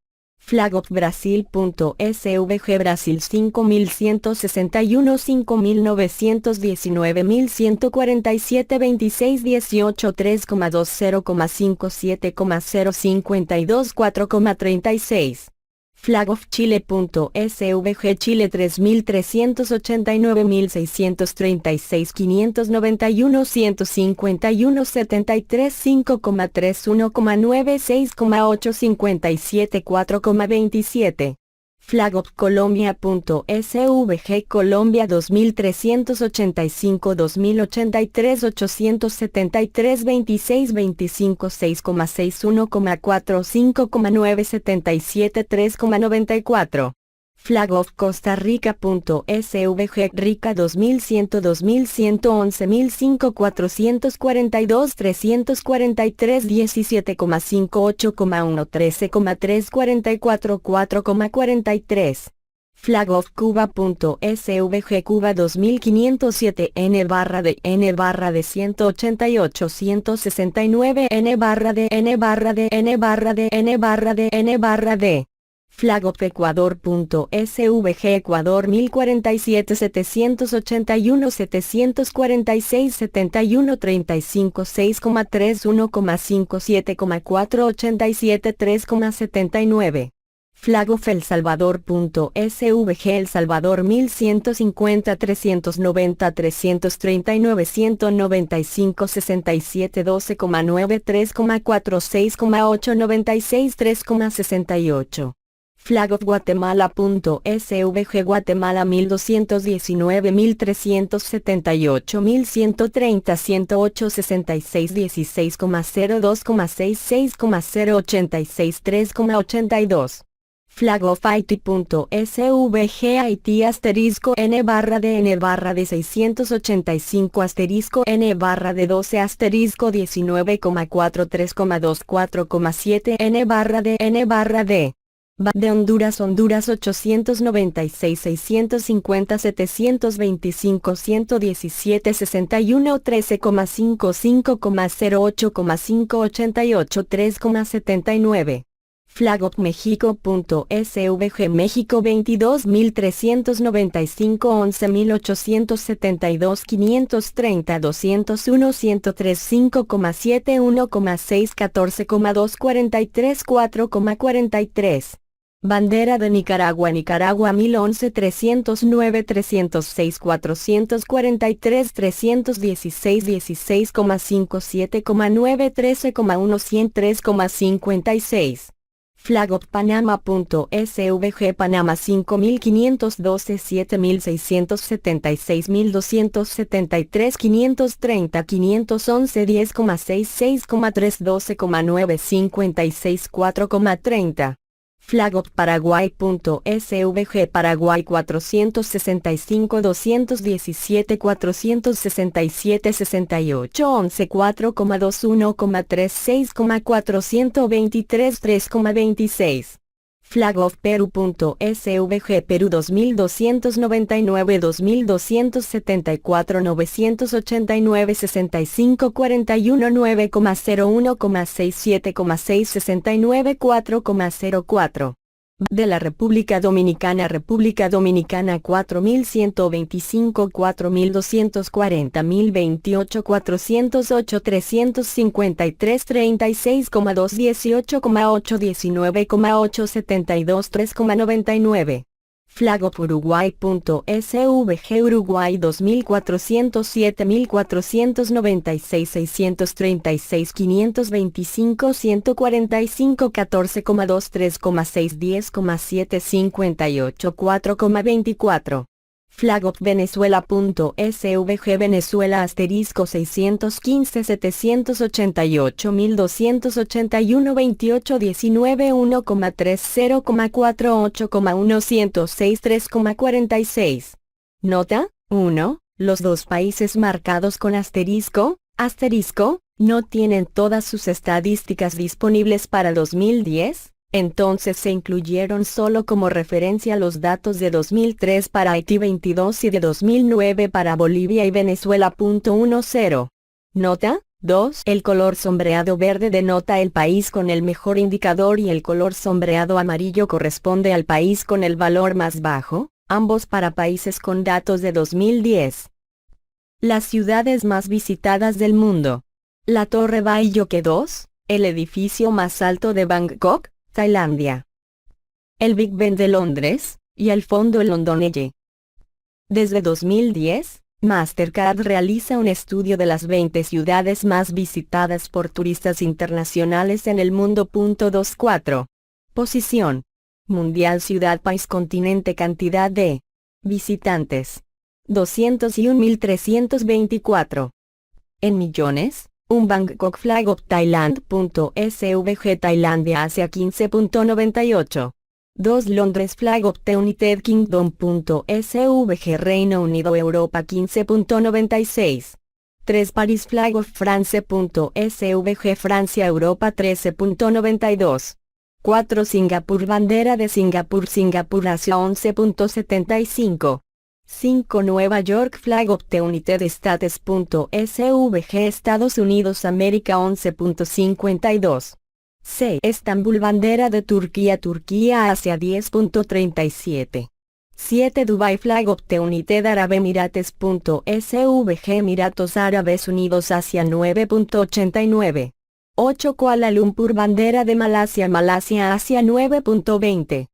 Flag of Brasil.svg Brasil 5161 5919 1147 26 18 3,20,57,052 4,36 Flag of Chile.svg Chile 3389 636 591 151 73 5,31,96,8 57 4,27 Flag of Colombia.svg Colombia 2385 2083 873 26 25 6,61,45,9 77 3,94 Flag of Costa Rica.svg Rica 2100 2111 1442 343 17,58,1 13,3 44 4,43 Flag of Cuba.svg Cuba 2507 N/de 188 169 N/de N/de Flag of Ecuador.svg Ecuador 1047 781 746 71 35 6,31,57,4 87 3,79 Flag of El Salvador.svg El Salvador 1150 390 339 195 67 12,9 3,4 6,8 96 3,68 Flag of Guatemala.svg Guatemala 1219 1378 1130 108 66 16,02,66,086 3,82 Flag of Haiti.svg Haití asterisco N/de N/de 685 asterisco N/de 12 asterisco 19,43,24,7 N/de N/de de Honduras Honduras 896 650 725 117 61 13,55,08,588 3,79 Flag of México.svg México 22.395 11.872 530 201 103 5,71,6 14,2 43 4,43 Bandera de Nicaragua Nicaragua 1011 309 306 443 316 16,57,9 13,1 103,56 Flag of Panama.svg Panama 5512 7676 1273 530 511 10,66,3 12,9 56 4,30 Flag of Paraguay.svg Paraguay 465 217 467 68 11 4,21,36,423 3,26 Flag of Peru.svg Perú 2299 2274 989 65 41 9,01,67,669 4,04 de la República Dominicana 4125 4240 1028 408 353 36,2 18,8 19,8 72 3,99 Flag of Uruguay.svg Uruguay 2407 1496 636 525 145 14,2 3,6 10,7 58 4,24 Flag of Venezuela.svg Venezuela asterisco 615 788 1281 28 19 1,30,48,1 106 3,46 Nota 1. Los dos países marcados con asterisco, no tienen todas sus estadísticas disponibles para 2010. Entonces se incluyeron solo como referencia los datos de 2003 para Haití 22 y de 2009 para Bolivia y Venezuela. 10. Nota 2. El color sombreado verde denota el país con el mejor indicador y el color sombreado amarillo corresponde al país con el valor más bajo, ambos para países con datos de 2010. Las ciudades más visitadas del mundo. La Torre Baiyoke 2, el edificio más alto de Bangkok, Tailandia. El Big Ben de Londres, y el Fondo London Eye. Desde 2010, Mastercard realiza un estudio de las 20 ciudades más visitadas por turistas internacionales en el mundo. 24. Posición. Mundial ciudad país continente cantidad de visitantes. 201.324. En millones. Un Bangkok Flag of Thailand.svg Tailandia Asia 15.98. 2 Londres Flag of the United Kingdom.svg Reino Unido Europa 15.96. 3 Paris Flag of France.svg Francia Europa 13.92. 4 Singapur Bandera de Singapur Singapur Asia 11.75. 5 Nueva York Flag of the United States.svg Estados Unidos América 11.52. 6 Estambul Bandera de Turquía Turquía Asia 10.37. 7 Dubai Flag of the United Arab Emirates.svg Emiratos Árabes Unidos Asia 9.89. 8 Kuala Lumpur Bandera de Malasia Malasia Asia 9.20.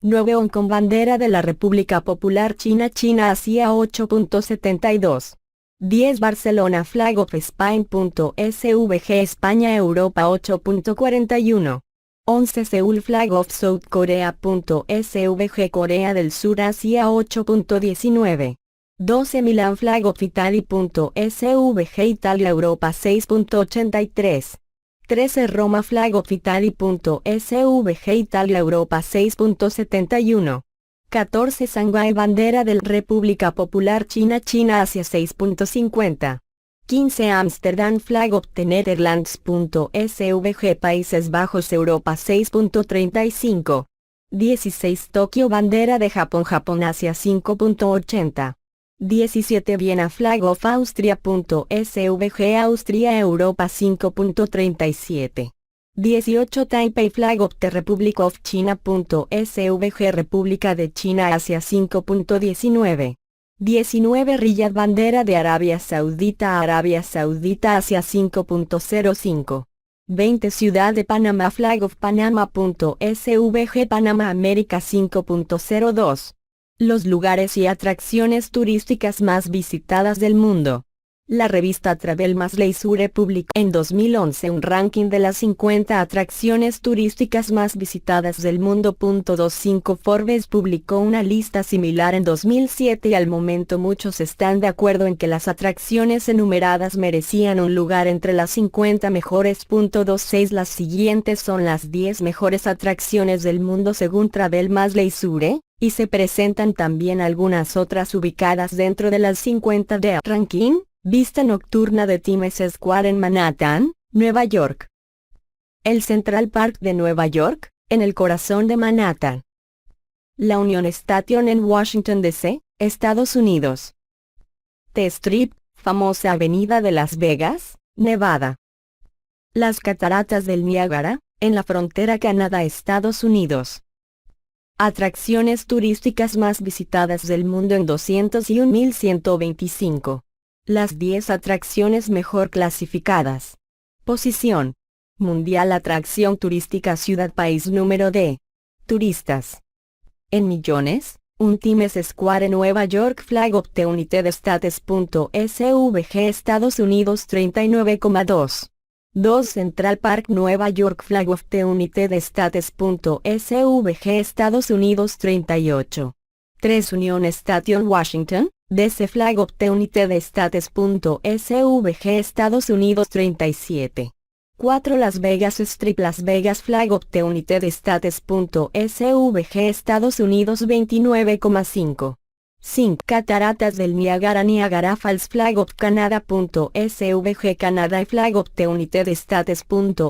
9 Hong Kong Bandera de la República Popular China China Asia 8.72. 10 Barcelona Flag of Spain.svg España Europa 8.41. 11 Seúl Flag of South Korea.svg Corea del Sur Asia 8.19. 12 Milán Flag of Italy.svg Italia Europa 6.83. 13 Roma Flag of Italy.svg Italia Europa 6.71. 14 Shanghái Bandera de la República Popular China China Asia 6.50. 15 Amsterdam Flag of the Netherlands.svg Países Bajos Europa 6.35. 16 Tokio Bandera de Japón Japón Asia 5.80. 17 Viena Flag of Austria.svg Austria Europa 5.37. 18 Taipei Flag of the Republic of China.svg República de China Asia 5.19. 19 Riyadh Bandera de Arabia Saudita Asia 5.05. 20 Ciudad de Panamá Flag of Panama.svg Panamá América 5.02. Los lugares y atracciones turísticas más visitadas del mundo. La revista Travel más Leisure publicó en 2011 un ranking de las 50 atracciones turísticas más visitadas del mundo. 25 Forbes publicó una lista similar en 2007 y al momento muchos están de acuerdo en que las atracciones enumeradas merecían un lugar entre las 50 mejores. 26 Las siguientes son las 10 mejores atracciones del mundo según Travel más Leisure, y se presentan también algunas otras ubicadas dentro de las 50 de ranking. Vista nocturna de Times Square en Manhattan, Nueva York. El Central Park de Nueva York, en el corazón de Manhattan. La Union Station en Washington, D.C., Estados Unidos. The Strip, famosa avenida de Las Vegas, Nevada. Las Cataratas del Niágara, en la frontera Canadá-Estados Unidos. Atracciones turísticas más visitadas del mundo en 201.125. Las 10 atracciones mejor clasificadas. Posición mundial. Atracción turística ciudad-país. Número de turistas en millones. Un Times Square en Nueva York. Flag of the United States. SVG Estados Unidos 39,2. 2 Central Park Nueva York. Flag of the United States. SVG Estados Unidos 38. 3 Union Station Washington, D.C. Flag of the United States. SVG Estados Unidos 37. 4 Las Vegas Strip Las Vegas Flag of the United States. SVG Estados Unidos 29,5. 5 Cataratas del Niágara Niagara Falls Flag of Canada. SVG Canadá y Flag of the United States.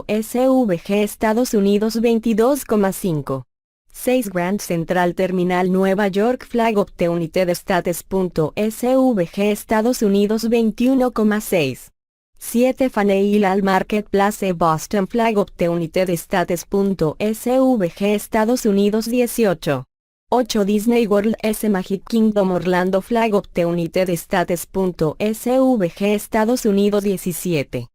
SVG Estados Unidos 22,5. 6 Grand Central Terminal Nueva York Flag of the United States. SVG Estados Unidos 21,6. 7 Faneuil Hall Marketplace Boston Flag of the United States. SVG Estados Unidos 18. 8 Disney World S Magic Kingdom Orlando Flag of the United States. SVG Estados Unidos 17.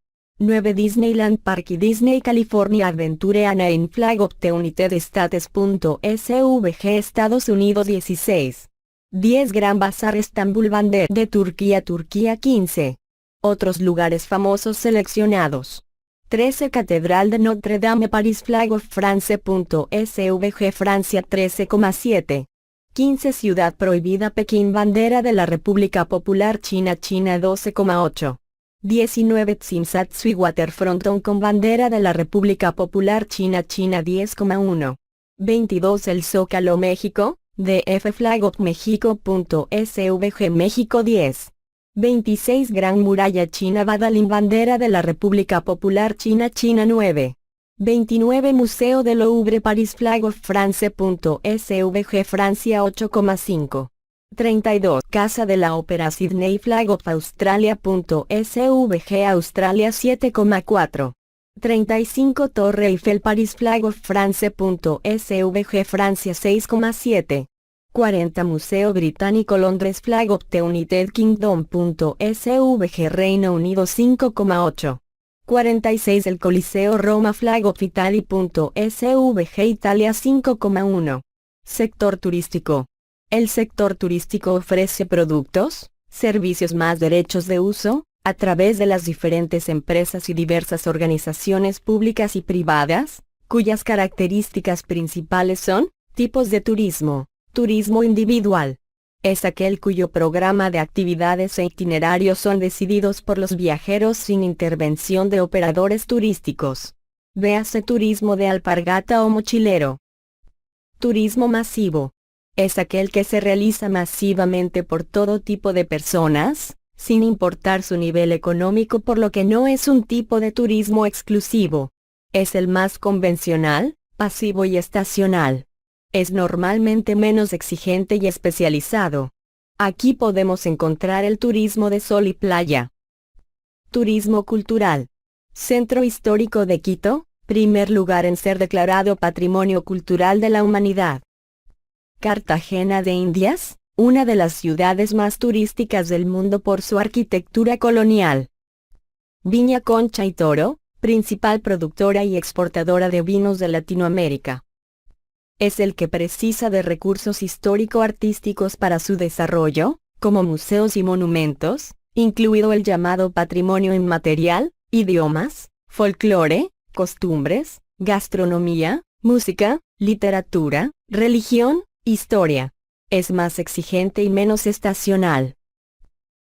9 Disneyland Park y Disney California Adventure Anaheim Flag of the United States. SVG Estados Unidos 16. 10 Gran Bazar Estambul Bandar de Turquía Turquía 15. Otros lugares famosos seleccionados. 13 Catedral de Notre Dame París Flag of France. SVG Francia 13,7. 15 Ciudad Prohibida Pekín Bandera de la República Popular China China 12,8. 19 Tsimshatsui Waterfront Hong Kong Bandera de la República Popular China China 10,1. 22 El Zócalo México, DF Flag of México. SVG México 10. 26 Gran Muralla China Badalín Bandera de la República Popular China China 9. 29 Museo del Louvre París Flag of France. SVG Francia 8,5. 32 Casa de la Ópera Sydney Flag of Australia. SVG Australia 7,4. 35 Torre Eiffel París Flag of France. SVG Francia 6,7. 40 Museo Británico Londres Flag of the United Kingdom. SVG Reino Unido 5,8. 46 El Coliseo Roma Flag of Italy. SVG Italia 5,1. Sector turístico. El sector turístico ofrece productos, servicios más derechos de uso, a través de las diferentes empresas y diversas organizaciones públicas y privadas, cuyas características principales son, tipos de turismo. Turismo individual. Es aquel cuyo programa de actividades e itinerarios son decididos por los viajeros sin intervención de operadores turísticos. Véase turismo de alpargata o mochilero. Turismo masivo. Es aquel que se realiza masivamente por todo tipo de personas, sin importar su nivel económico, por lo que no es un tipo de turismo exclusivo. Es el más convencional, pasivo y estacional. Es normalmente menos exigente y especializado. Aquí podemos encontrar el turismo de sol y playa. Turismo cultural. Centro Histórico de Quito, primer lugar en ser declarado Patrimonio Cultural de la Humanidad. Cartagena de Indias, una de las ciudades más turísticas del mundo por su arquitectura colonial. Viña Concha y Toro, principal productora y exportadora de vinos de Latinoamérica. Es el que precisa de recursos histórico-artísticos para su desarrollo, como museos y monumentos, incluido el llamado patrimonio inmaterial, idiomas, folclore, costumbres, gastronomía, música, literatura, religión, historia. Es más exigente y menos estacional.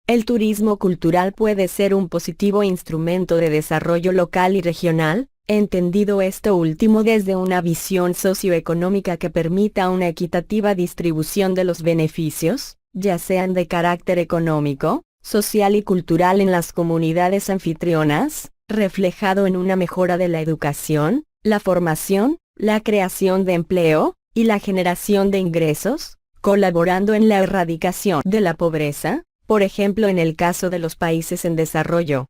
El turismo cultural puede ser un positivo instrumento de desarrollo local y regional, entendido esto último desde una visión socioeconómica que permita una equitativa distribución de los beneficios, ya sean de carácter económico, social y cultural en las comunidades anfitrionas, reflejado en una mejora de la educación, la formación, la creación de empleo, y la generación de ingresos, colaborando en la erradicación de la pobreza, por ejemplo en el caso de los países en desarrollo.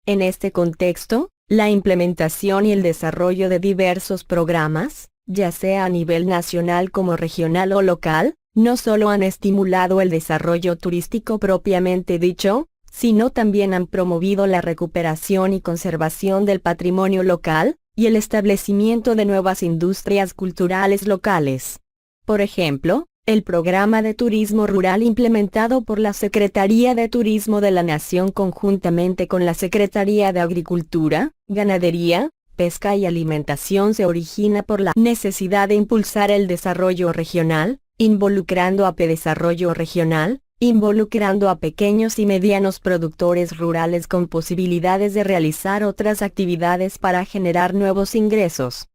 En este contexto, la implementación y el desarrollo de diversos programas, ya sea a nivel nacional como regional o local, no solo han estimulado el desarrollo turístico propiamente dicho, sino también han promovido la recuperación y conservación del patrimonio local, y el establecimiento de nuevas industrias culturales locales. Por ejemplo, el programa de turismo rural implementado por la Secretaría de Turismo de la Nación conjuntamente con la Secretaría de Agricultura, Ganadería, Pesca y Alimentación se origina por la necesidad de impulsar el desarrollo regional, involucrando a desarrollo regional, involucrando a pequeños y medianos productores rurales con posibilidades de realizar otras actividades para generar nuevos ingresos.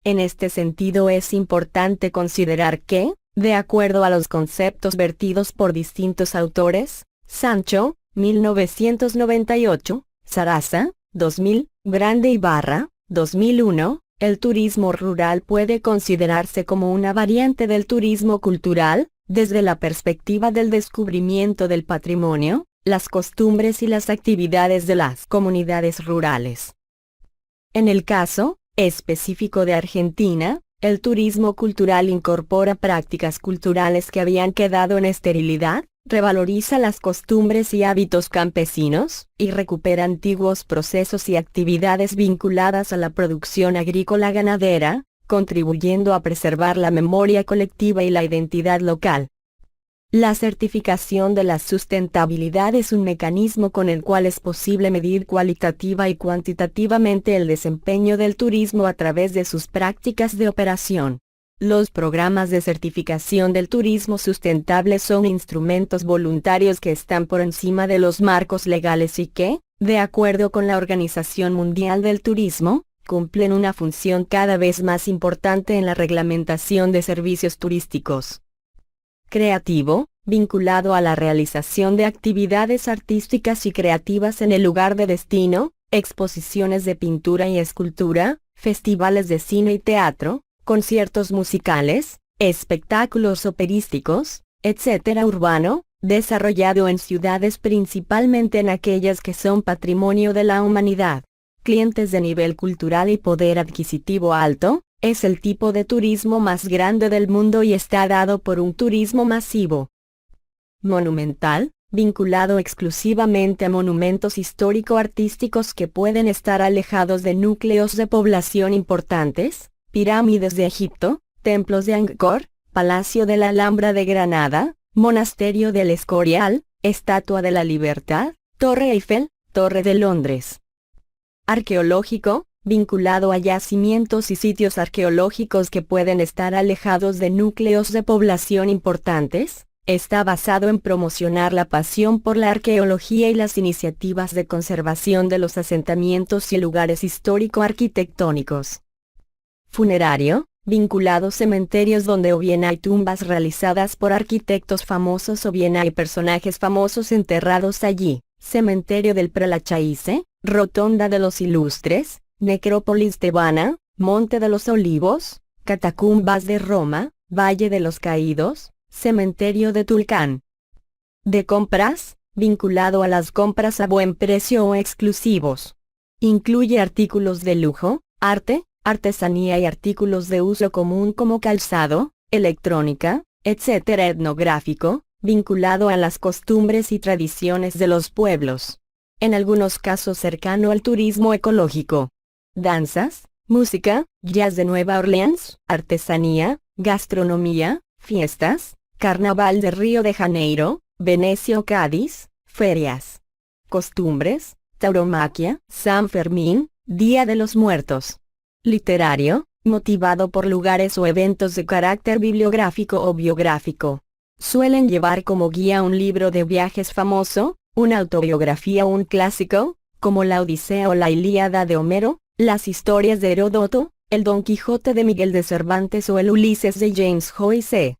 En este sentido es importante considerar que, de acuerdo a los conceptos vertidos por distintos autores, Sancho, 1998, Sarasa, 2000, Grande Ibarra, 2001, el turismo rural puede considerarse como una variante del turismo cultural, desde la perspectiva del descubrimiento del patrimonio, las costumbres y las actividades de las comunidades rurales. En el caso específico de Argentina, el turismo cultural incorpora prácticas culturales que habían quedado en esterilidad, revaloriza las costumbres y hábitos campesinos, y recupera antiguos procesos y actividades vinculadas a la producción agrícola ganadera, contribuyendo a preservar la memoria colectiva y la identidad local. La certificación de la sustentabilidad es un mecanismo con el cual es posible medir cualitativa y cuantitativamente el desempeño del turismo a través de sus prácticas de operación. Los programas de certificación del turismo sustentable son instrumentos voluntarios que están por encima de los marcos legales y que, de acuerdo con la Organización Mundial del Turismo, cumplen una función cada vez más importante en la reglamentación de servicios turísticos. Creativo, vinculado a la realización de actividades artísticas y creativas en el lugar de destino, exposiciones de pintura y escultura, festivales de cine y teatro, conciertos musicales, espectáculos operísticos, etc. Urbano, desarrollado en ciudades principalmente en aquellas que son patrimonio de la humanidad. Clientes de nivel cultural y poder adquisitivo alto, es el tipo de turismo más grande del mundo y está dado por un turismo masivo. Monumental, vinculado exclusivamente a monumentos histórico-artísticos que pueden estar alejados de núcleos de población importantes, pirámides de Egipto, templos de Angkor, Palacio de la Alhambra de Granada, Monasterio del Escorial, Estatua de la Libertad, Torre Eiffel, Torre de Londres. Arqueológico, vinculado a yacimientos y sitios arqueológicos que pueden estar alejados de núcleos de población importantes, está basado en promocionar la pasión por la arqueología y las iniciativas de conservación de los asentamientos y lugares histórico-arquitectónicos. Funerario, vinculado a cementerios donde o bien hay tumbas realizadas por arquitectos famosos o bien hay personajes famosos enterrados allí. Cementerio del Pralachaise, Rotonda de los Ilustres, Necrópolis tebana, Monte de los Olivos, Catacumbas de Roma, Valle de los Caídos, Cementerio de Tulcán. De compras, vinculado a las compras a buen precio o exclusivos. Incluye artículos de lujo, arte, artesanía y artículos de uso común como calzado, electrónica, etc. Etnográfico, vinculado a las costumbres y tradiciones de los pueblos. En algunos casos cercano al turismo ecológico. Danzas, música, jazz de Nueva Orleans, artesanía, gastronomía, fiestas, Carnaval de Río de Janeiro, Venecia o Cádiz, ferias. Costumbres, tauromaquia, San Fermín, Día de los Muertos. Literario, motivado por lugares o eventos de carácter bibliográfico o biográfico. Suelen llevar como guía un libro de viajes famoso, una autobiografía o un clásico, como la Odisea o la Ilíada de Homero, las historias de Heródoto, el Don Quijote de Miguel de Cervantes o el Ulises de James Joyce.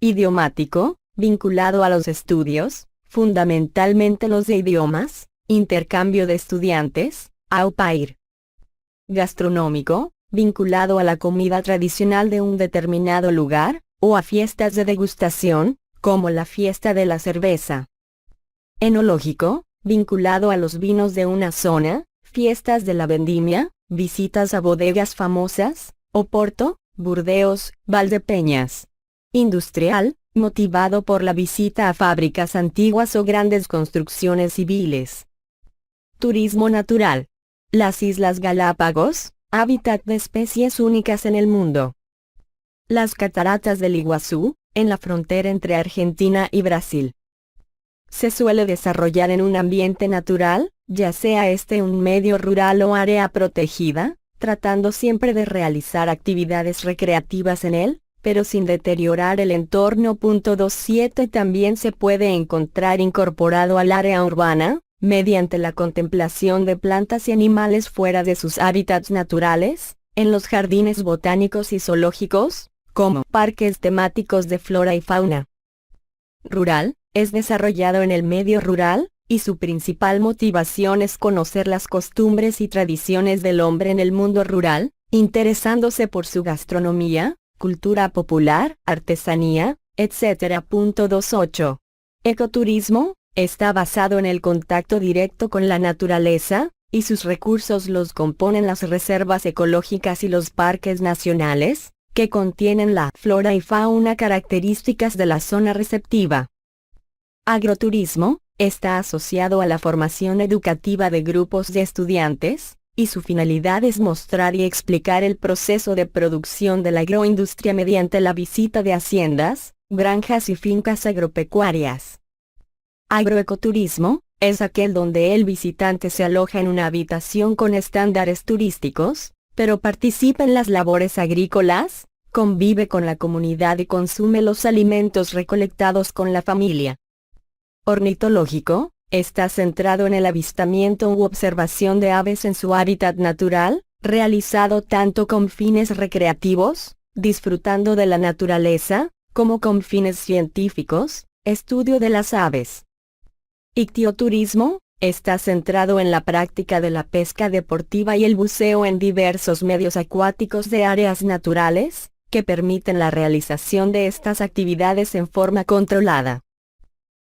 Idiomático, vinculado a los estudios, fundamentalmente los de idiomas, intercambio de estudiantes, au pair. Gastronómico, vinculado a la comida tradicional de un determinado lugar, o a fiestas de degustación, como la fiesta de la cerveza. Enológico, vinculado a los vinos de una zona, fiestas de la vendimia, visitas a bodegas famosas, Oporto, Burdeos, Valdepeñas. Industrial, motivado por la visita a fábricas antiguas o grandes construcciones civiles. Turismo natural. Las Islas Galápagos, hábitat de especies únicas en el mundo. Las Cataratas del Iguazú, en la frontera entre Argentina y Brasil. Se suele desarrollar en un ambiente natural, ya sea este un medio rural o área protegida, tratando siempre de realizar actividades recreativas en él, pero sin deteriorar el entorno. 27 También se puede encontrar incorporado al área urbana, mediante la contemplación de plantas y animales fuera de sus hábitats naturales, en los jardines botánicos y zoológicos, como parques temáticos de flora y fauna. Rural, es desarrollado en el medio rural, y su principal motivación es conocer las costumbres y tradiciones del hombre en el mundo rural, interesándose por su gastronomía, cultura popular, artesanía, etc. 28. Ecoturismo, está basado en el contacto directo con la naturaleza, y sus recursos los componen las reservas ecológicas y los parques nacionales, que contienen la flora y fauna características de la zona receptiva. Agroturismo, está asociado a la formación educativa de grupos de estudiantes, y su finalidad es mostrar y explicar el proceso de producción de la agroindustria mediante la visita de haciendas, granjas y fincas agropecuarias. Agroecoturismo, es aquel donde el visitante se aloja en una habitación con estándares turísticos, pero participa en las labores agrícolas, convive con la comunidad y consume los alimentos recolectados con la familia. Ornitológico, está centrado en el avistamiento u observación de aves en su hábitat natural, realizado tanto con fines recreativos, disfrutando de la naturaleza, como con fines científicos, estudio de las aves. Ictioturismo, está centrado en la práctica de la pesca deportiva y el buceo en diversos medios acuáticos de áreas naturales, que permiten la realización de estas actividades en forma controlada.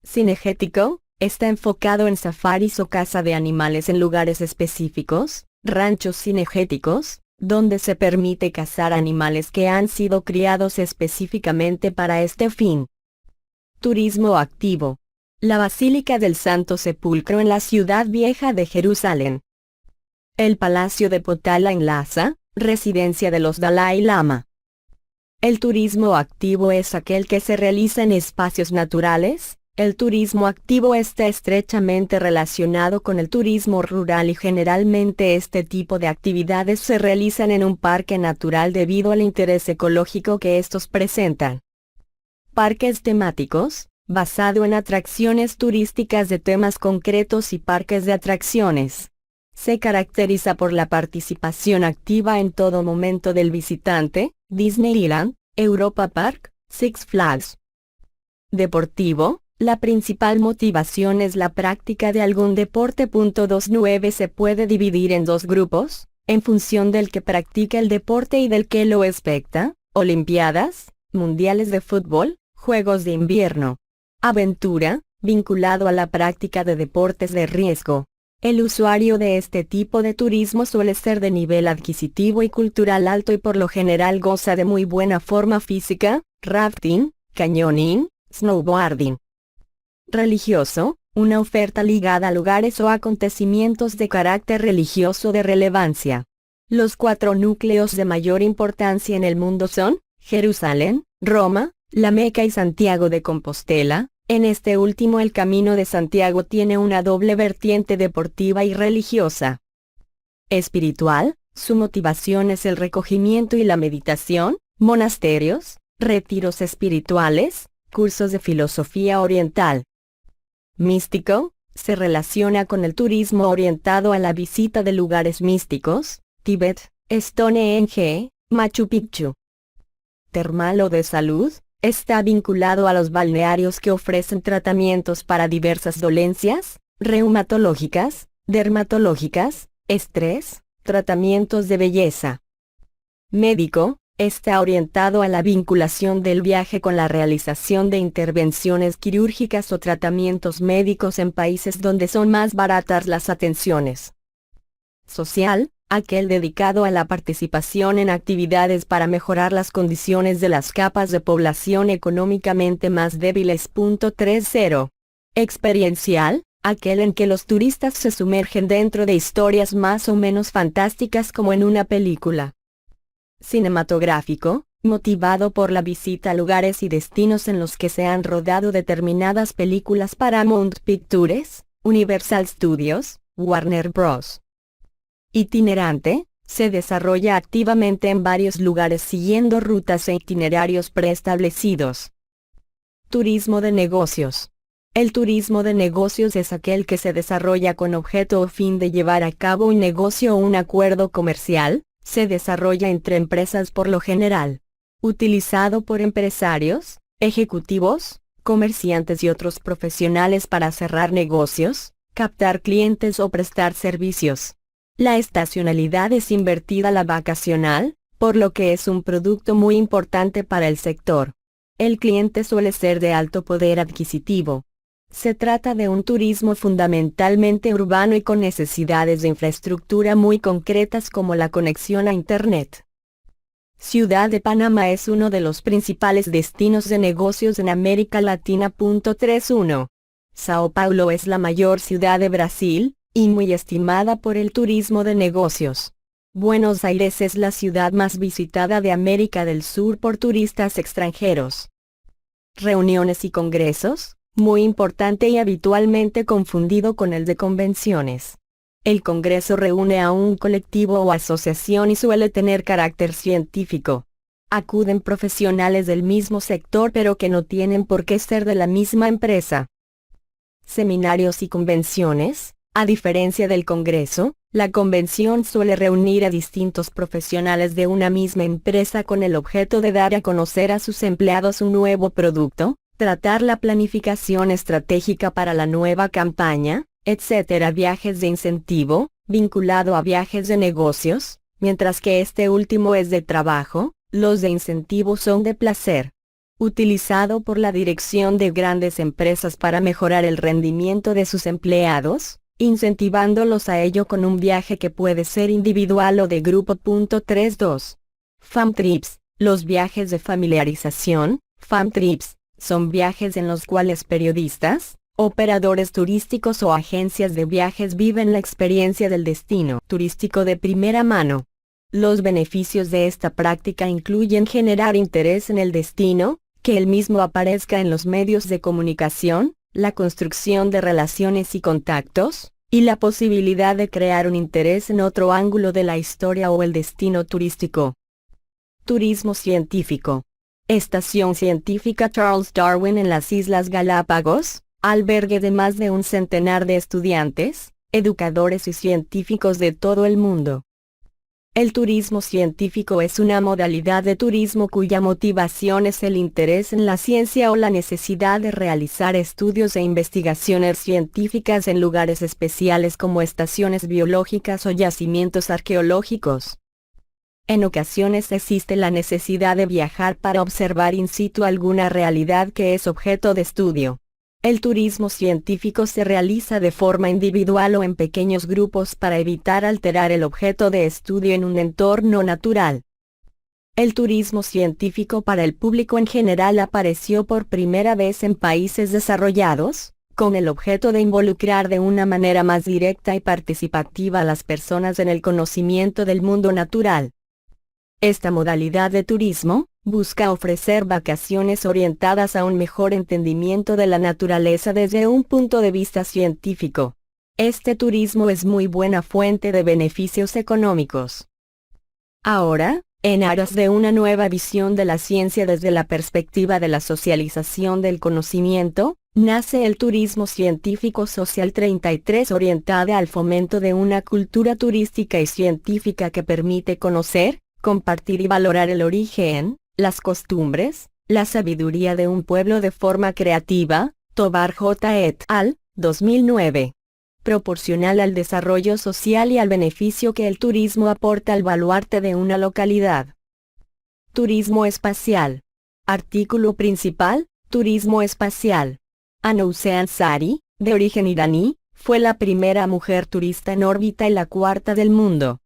Cinegético, está enfocado en safaris o caza de animales en lugares específicos, ranchos cinegéticos, donde se permite cazar animales que han sido criados específicamente para este fin. Turismo activo. La Basílica del Santo Sepulcro en la Ciudad Vieja de Jerusalén. El Palacio de Potala en Lhasa, residencia de los Dalai Lama. El turismo activo es aquel que se realiza en espacios naturales. El turismo activo está estrechamente relacionado con el turismo rural y generalmente este tipo de actividades se realizan en un parque natural debido al interés ecológico que estos presentan. Parques temáticos, basado en atracciones turísticas de temas concretos y parques de atracciones. Se caracteriza por la participación activa en todo momento del visitante, Disneyland, Europa Park, Six Flags. Deportivo, la principal motivación es la práctica de algún deporte. 29 Se puede dividir en dos grupos, en función del que practica el deporte y del que lo especta: Olimpiadas, Mundiales de Fútbol, Juegos de Invierno. Aventura, vinculado a la práctica de deportes de riesgo. El usuario de este tipo de turismo suele ser de nivel adquisitivo y cultural alto y por lo general goza de muy buena forma física, rafting, cañoning, snowboarding. Religioso, una oferta ligada a lugares o acontecimientos de carácter religioso de relevancia. Los 4 núcleos de mayor importancia en el mundo son: Jerusalén, Roma, La Meca y Santiago de Compostela, En este último el Camino de Santiago tiene una doble vertiente deportiva y religiosa. Espiritual, su motivación es el recogimiento y la meditación, monasterios, retiros espirituales, cursos de filosofía oriental. Místico, se relaciona con el turismo orientado a la visita de lugares místicos, Tíbet, Stonehenge, Machu Picchu. Termal o de salud, está vinculado a los balnearios que ofrecen tratamientos para diversas dolencias, reumatológicas, dermatológicas, estrés, tratamientos de belleza. Médico, está orientado a la vinculación del viaje con la realización de intervenciones quirúrgicas o tratamientos médicos en países donde son más baratas las atenciones. Social, aquel dedicado a la participación en actividades para mejorar las condiciones de las capas de población económicamente más débiles. 30. Experiencial, aquel en que los turistas se sumergen dentro de historias más o menos fantásticas como en una película. Cinematográfico, motivado por la visita a lugares y destinos en los que se han rodado determinadas películas para Paramount Pictures, Universal Studios, Warner Bros. Itinerante, se desarrolla activamente en varios lugares siguiendo rutas e itinerarios preestablecidos. Turismo de negocios. El turismo de negocios es aquel que se desarrolla con objeto o fin de llevar a cabo un negocio o un acuerdo comercial, se desarrolla entre empresas por lo general. Utilizado por empresarios, ejecutivos, comerciantes y otros profesionales para cerrar negocios, captar clientes o prestar servicios. La estacionalidad es invertida a la vacacional, por lo que es un producto muy importante para el sector. El cliente suele ser de alto poder adquisitivo. Se trata de un turismo fundamentalmente urbano y con necesidades de infraestructura muy concretas como la conexión a Internet. Ciudad de Panamá es uno de los principales destinos de negocios en América Latina. 31. Sao Paulo es la mayor ciudad de Brasil, y muy estimada por el turismo de negocios. Buenos Aires es la ciudad más visitada de América del Sur por turistas extranjeros. Reuniones y congresos, muy importante y habitualmente confundido con el de convenciones. El congreso reúne a un colectivo o asociación y suele tener carácter científico. Acuden profesionales del mismo sector pero que no tienen por qué ser de la misma empresa. Seminarios y convenciones. A diferencia del congreso, la convención suele reunir a distintos profesionales de una misma empresa con el objeto de dar a conocer a sus empleados un nuevo producto, tratar la planificación estratégica para la nueva campaña, etc. Viajes de incentivo, vinculado a viajes de negocios, mientras que este último es de trabajo, los de incentivo son de placer. Utilizado por la dirección de grandes empresas para mejorar el rendimiento de sus empleados, incentivándolos a ello con un viaje que puede ser individual o de grupo. 32. Fam Trips, los viajes de familiarización, Fam Trips, son viajes en los cuales periodistas, operadores turísticos o agencias de viajes viven la experiencia del destino turístico de primera mano. Los beneficios de esta práctica incluyen generar interés en el destino, que el mismo aparezca en los medios de comunicación, la construcción de relaciones y contactos, y la posibilidad de crear un interés en otro ángulo de la historia o el destino turístico. Turismo científico. Estación Científica Charles Darwin en las Islas Galápagos, albergue de más de un centenar de estudiantes, educadores y científicos de todo el mundo. El turismo científico es una modalidad de turismo cuya motivación es el interés en la ciencia o la necesidad de realizar estudios e investigaciones científicas en lugares especiales como estaciones biológicas o yacimientos arqueológicos. En ocasiones existe la necesidad de viajar para observar in situ alguna realidad que es objeto de estudio. El turismo científico se realiza de forma individual o en pequeños grupos para evitar alterar el objeto de estudio en un entorno natural. El turismo científico para el público en general apareció por primera vez en países desarrollados, con el objeto de involucrar de una manera más directa y participativa a las personas en el conocimiento del mundo natural. Esta modalidad de turismo busca ofrecer vacaciones orientadas a un mejor entendimiento de la naturaleza desde un punto de vista científico. Este turismo es muy buena fuente de beneficios económicos. Ahora, en aras de una nueva visión de la ciencia desde la perspectiva de la socialización del conocimiento, nace el turismo científico social 33 orientada al fomento de una cultura turística y científica que permite conocer, compartir y valorar el origen, las costumbres, la sabiduría de un pueblo de forma creativa. Tovar J. et al. 2009. Proporcional al desarrollo social y al beneficio que el turismo aporta al baluarte de una localidad. Turismo espacial. Artículo principal: Turismo espacial. Anousheh Ansari, de origen iraní, fue la primera mujer turista en órbita y la cuarta del mundo.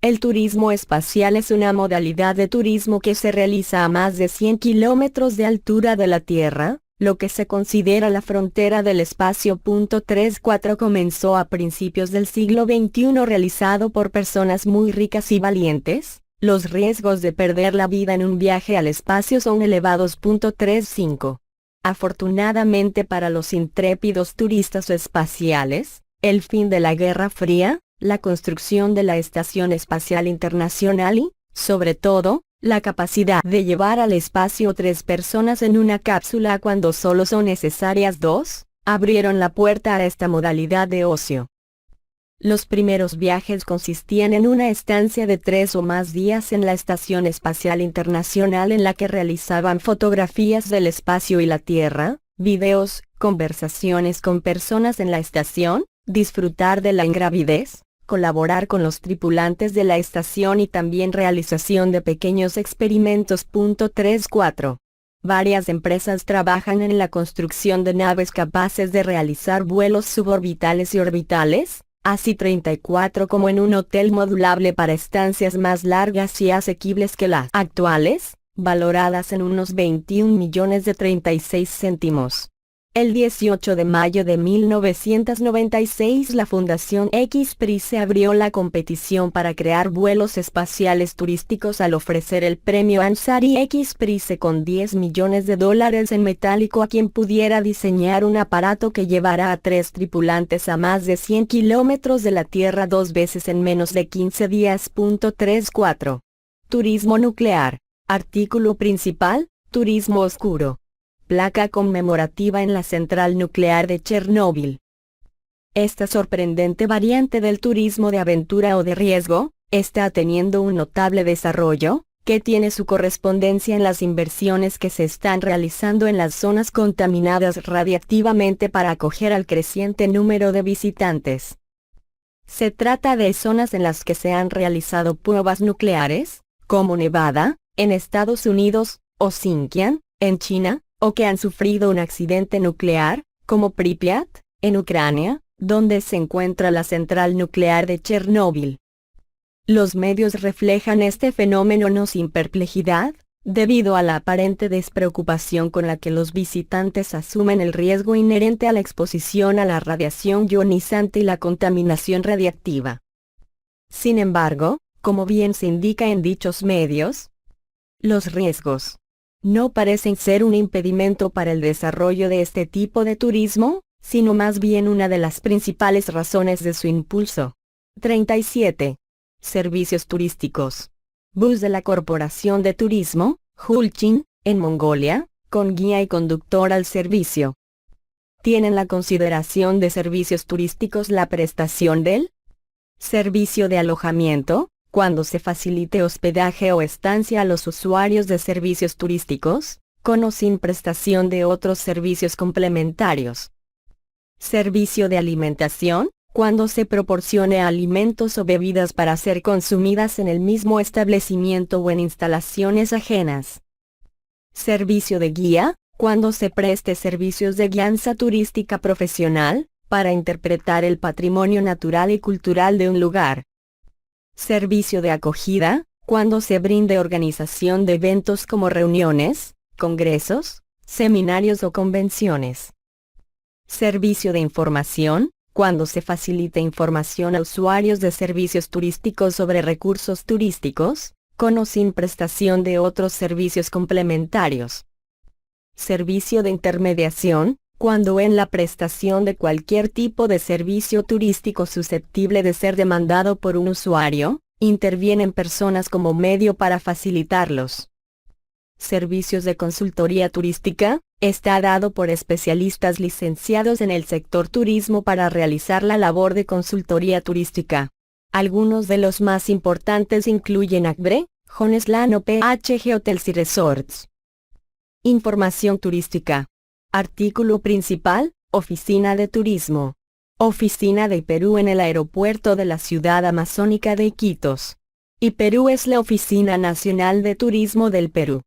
El turismo espacial es una modalidad de turismo que se realiza a más de 100 kilómetros de altura de la Tierra, lo que se considera la frontera del espacio. 34 Comenzó a principios del siglo XXI realizado por personas muy ricas y valientes. Los riesgos de perder la vida en un viaje al espacio son elevados. 35 Afortunadamente para los intrépidos turistas espaciales, el fin de la Guerra Fría, la construcción de la Estación Espacial Internacional y, sobre todo, la capacidad de llevar al espacio 3 personas en una cápsula cuando solo son necesarias 2, abrieron la puerta a esta modalidad de ocio. Los primeros viajes consistían en una estancia de 3 o más días en la Estación Espacial Internacional en la que realizaban fotografías del espacio y la Tierra, videos, conversaciones con personas en la estación, disfrutar de la ingravidez, colaborar con los tripulantes de la estación y también realización de pequeños experimentos. 34 Varias empresas trabajan en la construcción de naves capaces de realizar vuelos suborbitales y orbitales, así 34 como en un hotel modulable para estancias más largas y asequibles que las actuales, valoradas en unos 21 millones de 36 céntimos. El 18 de mayo de 1996 la Fundación X-Prize abrió la competición para crear vuelos espaciales turísticos al ofrecer el premio Ansari X-Prize con $10 millones en metálico a quien pudiera diseñar un aparato que llevara a 3 tripulantes a más de 100 kilómetros de la Tierra 2 veces en menos de 15 días. 34 Turismo nuclear. Artículo principal: Turismo oscuro. Placa conmemorativa en la central nuclear de Chernóbil. Esta sorprendente variante del turismo de aventura o de riesgo, está teniendo un notable desarrollo, que tiene su correspondencia en las inversiones que se están realizando en las zonas contaminadas radiactivamente para acoger al creciente número de visitantes. Se trata de zonas en las que se han realizado pruebas nucleares, como Nevada, en Estados Unidos, o Xinjiang, en China, o que han sufrido un accidente nuclear, como Pripyat, en Ucrania, donde se encuentra la central nuclear de Chernóbil. Los medios reflejan este fenómeno no sin perplejidad, debido a la aparente despreocupación con la que los visitantes asumen el riesgo inherente a la exposición a la radiación ionizante y la contaminación radiactiva. Sin embargo, como bien se indica en dichos medios, los riesgos no parecen ser un impedimento para el desarrollo de este tipo de turismo, sino más bien una de las principales razones de su impulso. 37. Servicios turísticos. Bus de la Corporación de Turismo, Hulchin, en Mongolia, con guía y conductor al servicio. Tienen la consideración de servicios turísticos la prestación del servicio de alojamiento, cuando se facilite hospedaje o estancia a los usuarios de servicios turísticos, con o sin prestación de otros servicios complementarios. Servicio de alimentación, cuando se proporcione alimentos o bebidas para ser consumidas en el mismo establecimiento o en instalaciones ajenas. Servicio de guía, cuando se preste servicios de guianza turística profesional, para interpretar el patrimonio natural y cultural de un lugar. Servicio de acogida, cuando se brinde organización de eventos como reuniones, congresos, seminarios o convenciones. Servicio de información, cuando se facilite información a usuarios de servicios turísticos sobre recursos turísticos, con o sin prestación de otros servicios complementarios. Servicio de intermediación, cuando en la prestación de cualquier tipo de servicio turístico susceptible de ser demandado por un usuario, intervienen personas como medio para facilitarlos. Servicios de consultoría turística, está dado por especialistas licenciados en el sector turismo para realizar la labor de consultoría turística. Algunos de los más importantes incluyen ACBRE, Joneslan o PHG Hotels y Resorts. Información turística. Artículo principal, Oficina de Turismo. Oficina de Perú en el aeropuerto de la ciudad amazónica de Iquitos. IPerú es la Oficina Nacional de Turismo del Perú.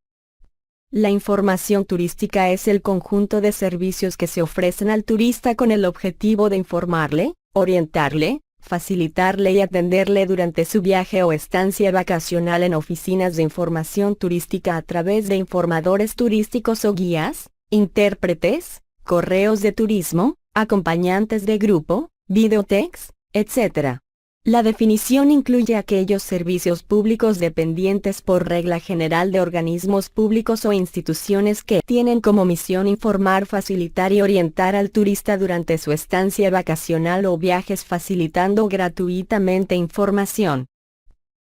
La información turística es el conjunto de servicios que se ofrecen al turista con el objetivo de informarle, orientarle, facilitarle y atenderle durante su viaje o estancia vacacional en oficinas de información turística a través de informadores turísticos o guías, intérpretes, correos de turismo, acompañantes de grupo, videotex, etc. La definición incluye aquellos servicios públicos dependientes por regla general de organismos públicos o instituciones que tienen como misión informar, facilitar y orientar al turista durante su estancia vacacional o viajes facilitando gratuitamente información.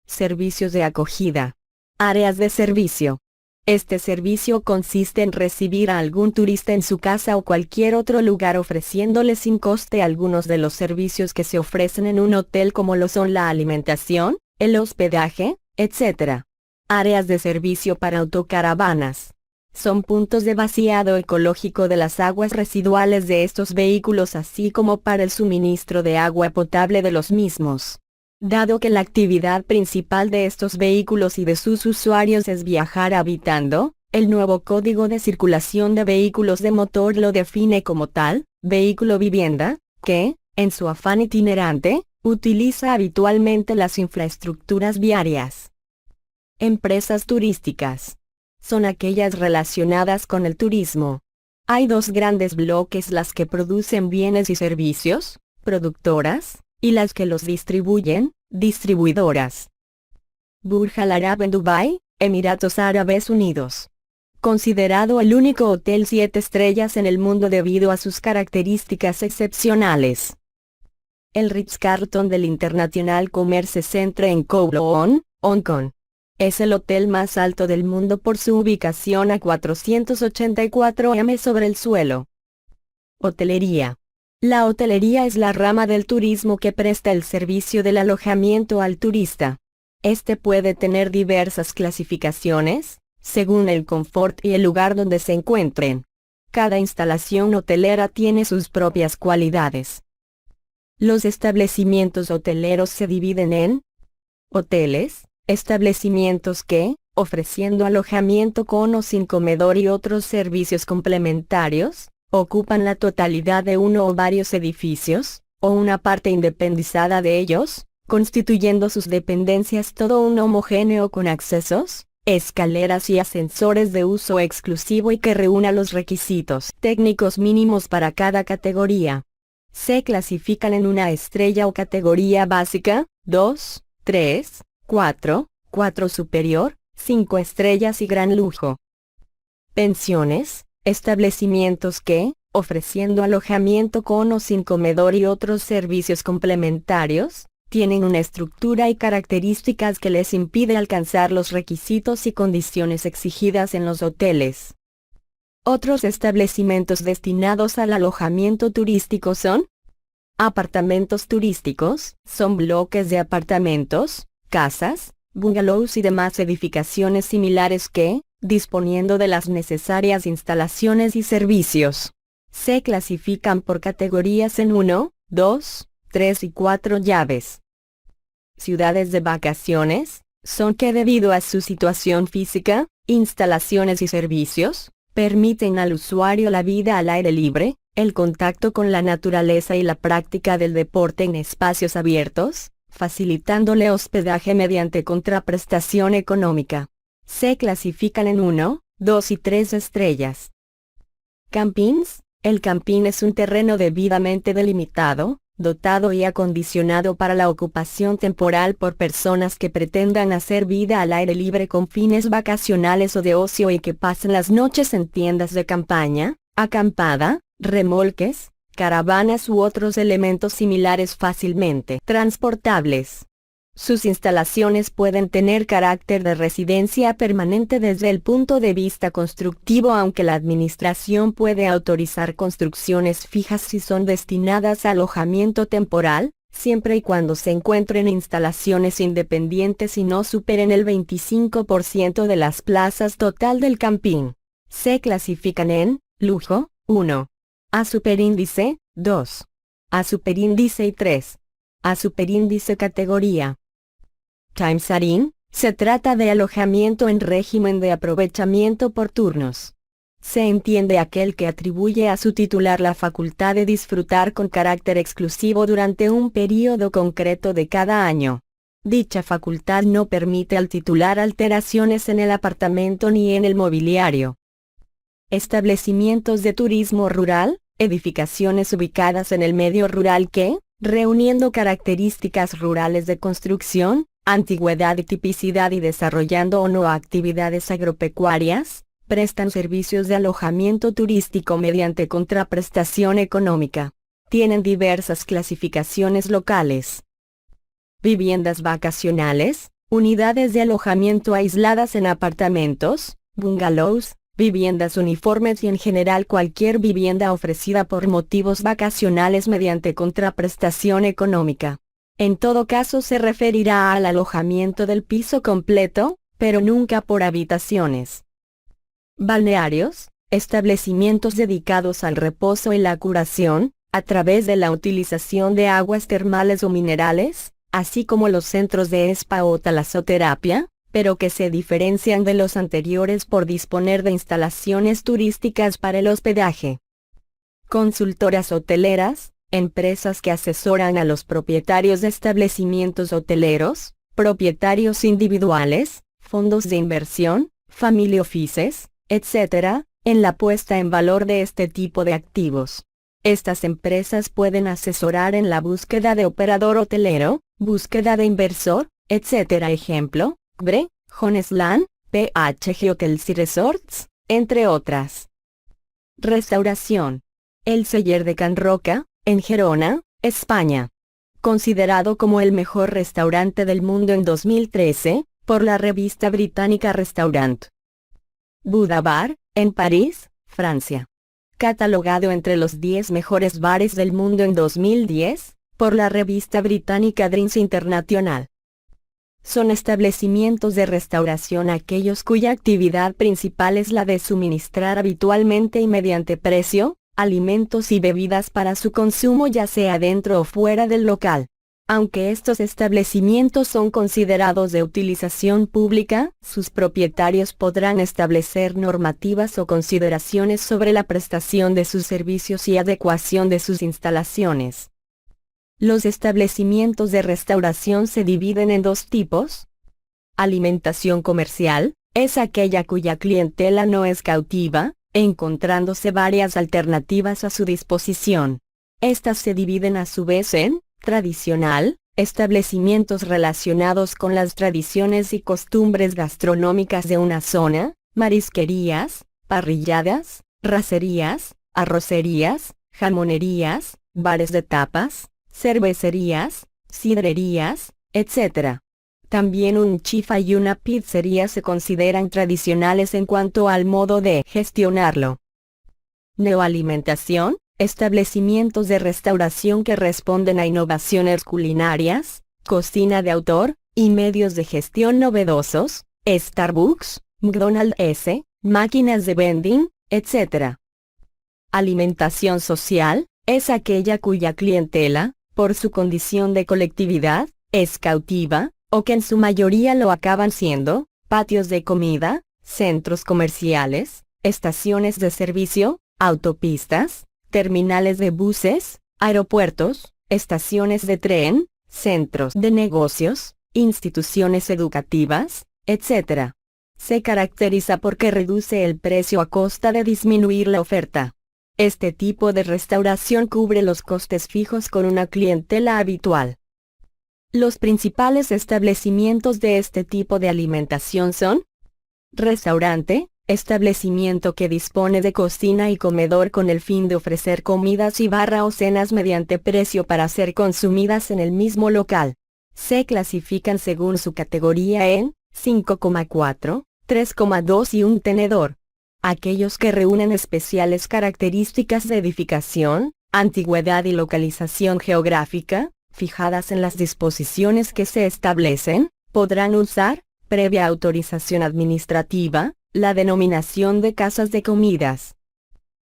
Servicios de acogida. Áreas de servicio. Este servicio consiste en recibir a algún turista en su casa o cualquier otro lugar ofreciéndole sin coste algunos de los servicios que se ofrecen en un hotel como lo son la alimentación, el hospedaje, etc. Áreas de servicio para autocaravanas. Son puntos de vaciado ecológico de las aguas residuales de estos vehículos así como para el suministro de agua potable de los mismos. Dado que la actividad principal de estos vehículos y de sus usuarios es viajar habitando, el nuevo Código de Circulación de Vehículos de Motor lo define como tal, vehículo vivienda, que, en su afán itinerante, utiliza habitualmente las infraestructuras viarias. Empresas turísticas. Son aquellas relacionadas con el turismo. Hay dos grandes bloques: las que producen bienes y servicios, productoras, y las que los distribuyen, distribuidoras. Burj Al Arab en Dubái, Emiratos Árabes Unidos. Considerado el único hotel 7 estrellas en el mundo debido a sus características excepcionales. El Ritz-Carlton del International Commerce Centre en Kowloon, Hong Kong. Es el hotel más alto del mundo por su ubicación a 484 m sobre el suelo. Hotelería. La hotelería es la rama del turismo que presta el servicio del alojamiento al turista. Este puede tener diversas clasificaciones, según el confort y el lugar donde se encuentren. Cada instalación hotelera tiene sus propias cualidades. Los establecimientos hoteleros se dividen en hoteles, establecimientos que, ofreciendo alojamiento con o sin comedor y otros servicios complementarios, ocupan la totalidad de uno o varios edificios, o una parte independizada de ellos, constituyendo sus dependencias todo un homogéneo con accesos, escaleras y ascensores de uso exclusivo y que reúna los requisitos técnicos mínimos para cada categoría. Se clasifican en una estrella o categoría básica, 2, 3, 4, 4 superior, 5 estrellas y gran lujo. Pensiones. Establecimientos que, ofreciendo alojamiento con o sin comedor y otros servicios complementarios, tienen una estructura y características que les impide alcanzar los requisitos y condiciones exigidas en los hoteles. Otros establecimientos destinados al alojamiento turístico son apartamentos turísticos, son bloques de apartamentos, casas, bungalows y demás edificaciones similares que, disponiendo de las necesarias instalaciones y servicios, se clasifican por categorías en 1, 2, 3 y 4 llaves. Ciudades de vacaciones, son que debido a su situación física, instalaciones y servicios, permiten al usuario la vida al aire libre, el contacto con la naturaleza y la práctica del deporte en espacios abiertos, facilitándole hospedaje mediante contraprestación económica. Se clasifican en 1, 2 y 3 estrellas. Campings. El camping es un terreno debidamente delimitado, dotado y acondicionado para la ocupación temporal por personas que pretendan hacer vida al aire libre con fines vacacionales o de ocio y que pasen las noches en tiendas de campaña, acampada, remolques, caravanas u otros elementos similares fácilmente transportables. Sus instalaciones pueden tener carácter de residencia permanente desde el punto de vista constructivo, aunque la administración puede autorizar construcciones fijas si son destinadas a alojamiento temporal, siempre y cuando se encuentren instalaciones independientes y no superen el 25% de las plazas total del camping. Se clasifican en lujo, 1. A superíndice, 2. A superíndice y 3. A superíndice categoría. Timesharing, se trata de alojamiento en régimen de aprovechamiento por turnos. Se entiende aquel que atribuye a su titular la facultad de disfrutar con carácter exclusivo durante un período concreto de cada año. Dicha facultad no permite al titular alteraciones en el apartamento ni en el mobiliario. Establecimientos de turismo rural, edificaciones ubicadas en el medio rural que, reuniendo características rurales de construcción, antigüedad y tipicidad y desarrollando o no actividades agropecuarias, prestan servicios de alojamiento turístico mediante contraprestación económica. Tienen diversas clasificaciones locales. Viviendas vacacionales, unidades de alojamiento aisladas en apartamentos, bungalows, viviendas uniformes y en general cualquier vivienda ofrecida por motivos vacacionales mediante contraprestación económica. En todo caso se referirá al alojamiento del piso completo, pero nunca por habitaciones. Balnearios, establecimientos dedicados al reposo y la curación, a través de la utilización de aguas termales o minerales, así como los centros de spa o talasoterapia, pero que se diferencian de los anteriores por disponer de instalaciones turísticas para el hospedaje. Consultoras hoteleras, empresas que asesoran a los propietarios de establecimientos hoteleros, propietarios individuales, fondos de inversión, family offices, etc., en la puesta en valor de este tipo de activos. Estas empresas pueden asesorar en la búsqueda de operador hotelero, búsqueda de inversor, etc. Ejemplo, CBRE, Jonesland, PHG Hotels y Resorts, entre otras. Restauración. El Celler de Can Roca, en Gerona, España. Considerado como el mejor restaurante del mundo en 2013, por la revista británica Restaurant. Buda Bar, en París, Francia. Catalogado entre los 10 mejores bares del mundo en 2010, por la revista británica Drinks International. Son establecimientos de restauración aquellos cuya actividad principal es la de suministrar habitualmente y mediante precio, alimentos y bebidas para su consumo ya sea dentro o fuera del local. Aunque estos establecimientos son considerados de utilización pública, sus propietarios podrán establecer normativas o consideraciones sobre la prestación de sus servicios y adecuación de sus instalaciones. Los establecimientos de restauración se dividen en dos tipos. Alimentación comercial, es aquella cuya clientela no es cautiva, encontrándose varias alternativas a su disposición. Estas se dividen a su vez en tradicional, establecimientos relacionados con las tradiciones y costumbres gastronómicas de una zona, marisquerías, parrilladas, racerías, arrocerías, jamonerías, bares de tapas, cervecerías, sidrerías, etc. También un chifa y una pizzería se consideran tradicionales en cuanto al modo de gestionarlo. Neoalimentación, establecimientos de restauración que responden a innovaciones culinarias, cocina de autor, y medios de gestión novedosos, Starbucks, McDonald's, máquinas de vending, etc. Alimentación social, es aquella cuya clientela, por su condición de colectividad, es cautiva, o que en su mayoría lo acaban siendo, patios de comida, centros comerciales, estaciones de servicio, autopistas, terminales de buses, aeropuertos, estaciones de tren, centros de negocios, instituciones educativas, etc. Se caracteriza porque reduce el precio a costa de disminuir la oferta. Este tipo de restauración cubre los costes fijos con una clientela habitual. Los principales establecimientos de este tipo de alimentación son: restaurante, establecimiento que dispone de cocina y comedor con el fin de ofrecer comidas y barra o cenas mediante precio para ser consumidas en el mismo local. Se clasifican según su categoría en 5,4, 3,2 y un tenedor. Aquellos que reúnen especiales características de edificación, antigüedad y localización geográfica, fijadas en las disposiciones que se establecen, podrán usar, previa autorización administrativa, la denominación de casas de comidas.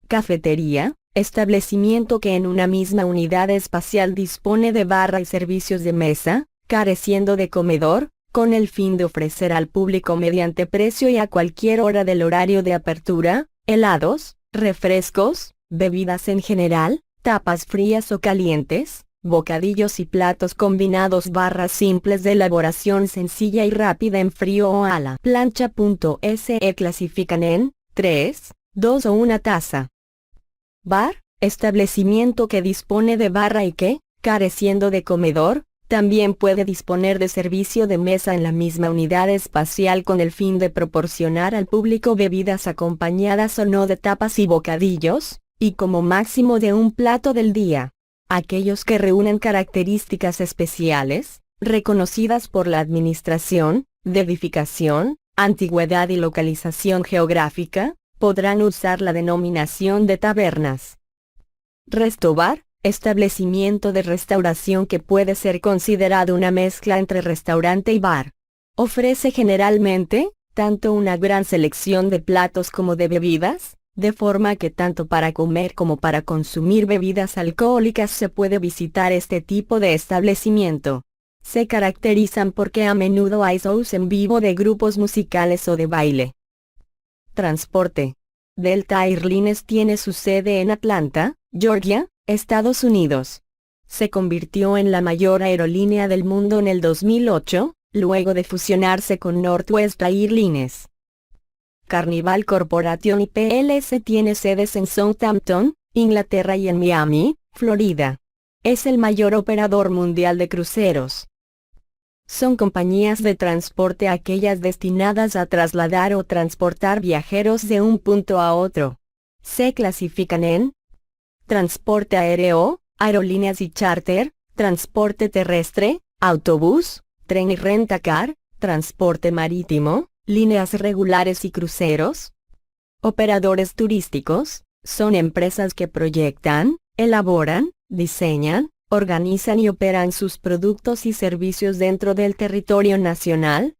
Cafetería, establecimiento que en una misma unidad espacial dispone de barra y servicios de mesa, careciendo de comedor, con el fin de ofrecer al público mediante precio y a cualquier hora del horario de apertura, helados, refrescos, bebidas en general, tapas frías o calientes, bocadillos y platos combinados barras simples de elaboración sencilla y rápida en frío o a la plancha. Se clasifican en 3, 2 o una taza. Bar, establecimiento que dispone de barra y que, careciendo de comedor, también puede disponer de servicio de mesa en la misma unidad espacial con el fin de proporcionar al público bebidas acompañadas o no de tapas y bocadillos, y como máximo de un plato del día. Aquellos que reúnen características especiales, reconocidas por la Administración de Edificación, Antigüedad y Localización Geográfica, podrán usar la denominación de tabernas. Restobar, establecimiento de restauración que puede ser considerado una mezcla entre restaurante y bar. Ofrece generalmente, tanto una gran selección de platos como de bebidas, de forma que tanto para comer como para consumir bebidas alcohólicas se puede visitar este tipo de establecimiento. Se caracterizan porque a menudo hay shows en vivo de grupos musicales o de baile. Transporte. Delta Airlines tiene su sede en Atlanta, Georgia, Estados Unidos. Se convirtió en la mayor aerolínea del mundo en el 2008, luego de fusionarse con Northwest Airlines. Carnival Corporation plc tiene sedes en Southampton, Inglaterra y en Miami, Florida. Es el mayor operador mundial de cruceros. Son compañías de transporte aquellas destinadas a trasladar o transportar viajeros de un punto a otro. Se clasifican en transporte aéreo, aerolíneas y charter, transporte terrestre, autobús, tren y rentacar, transporte marítimo, líneas regulares y cruceros. Operadores turísticos, son empresas que proyectan, elaboran, diseñan, organizan y operan sus productos y servicios dentro del territorio nacional,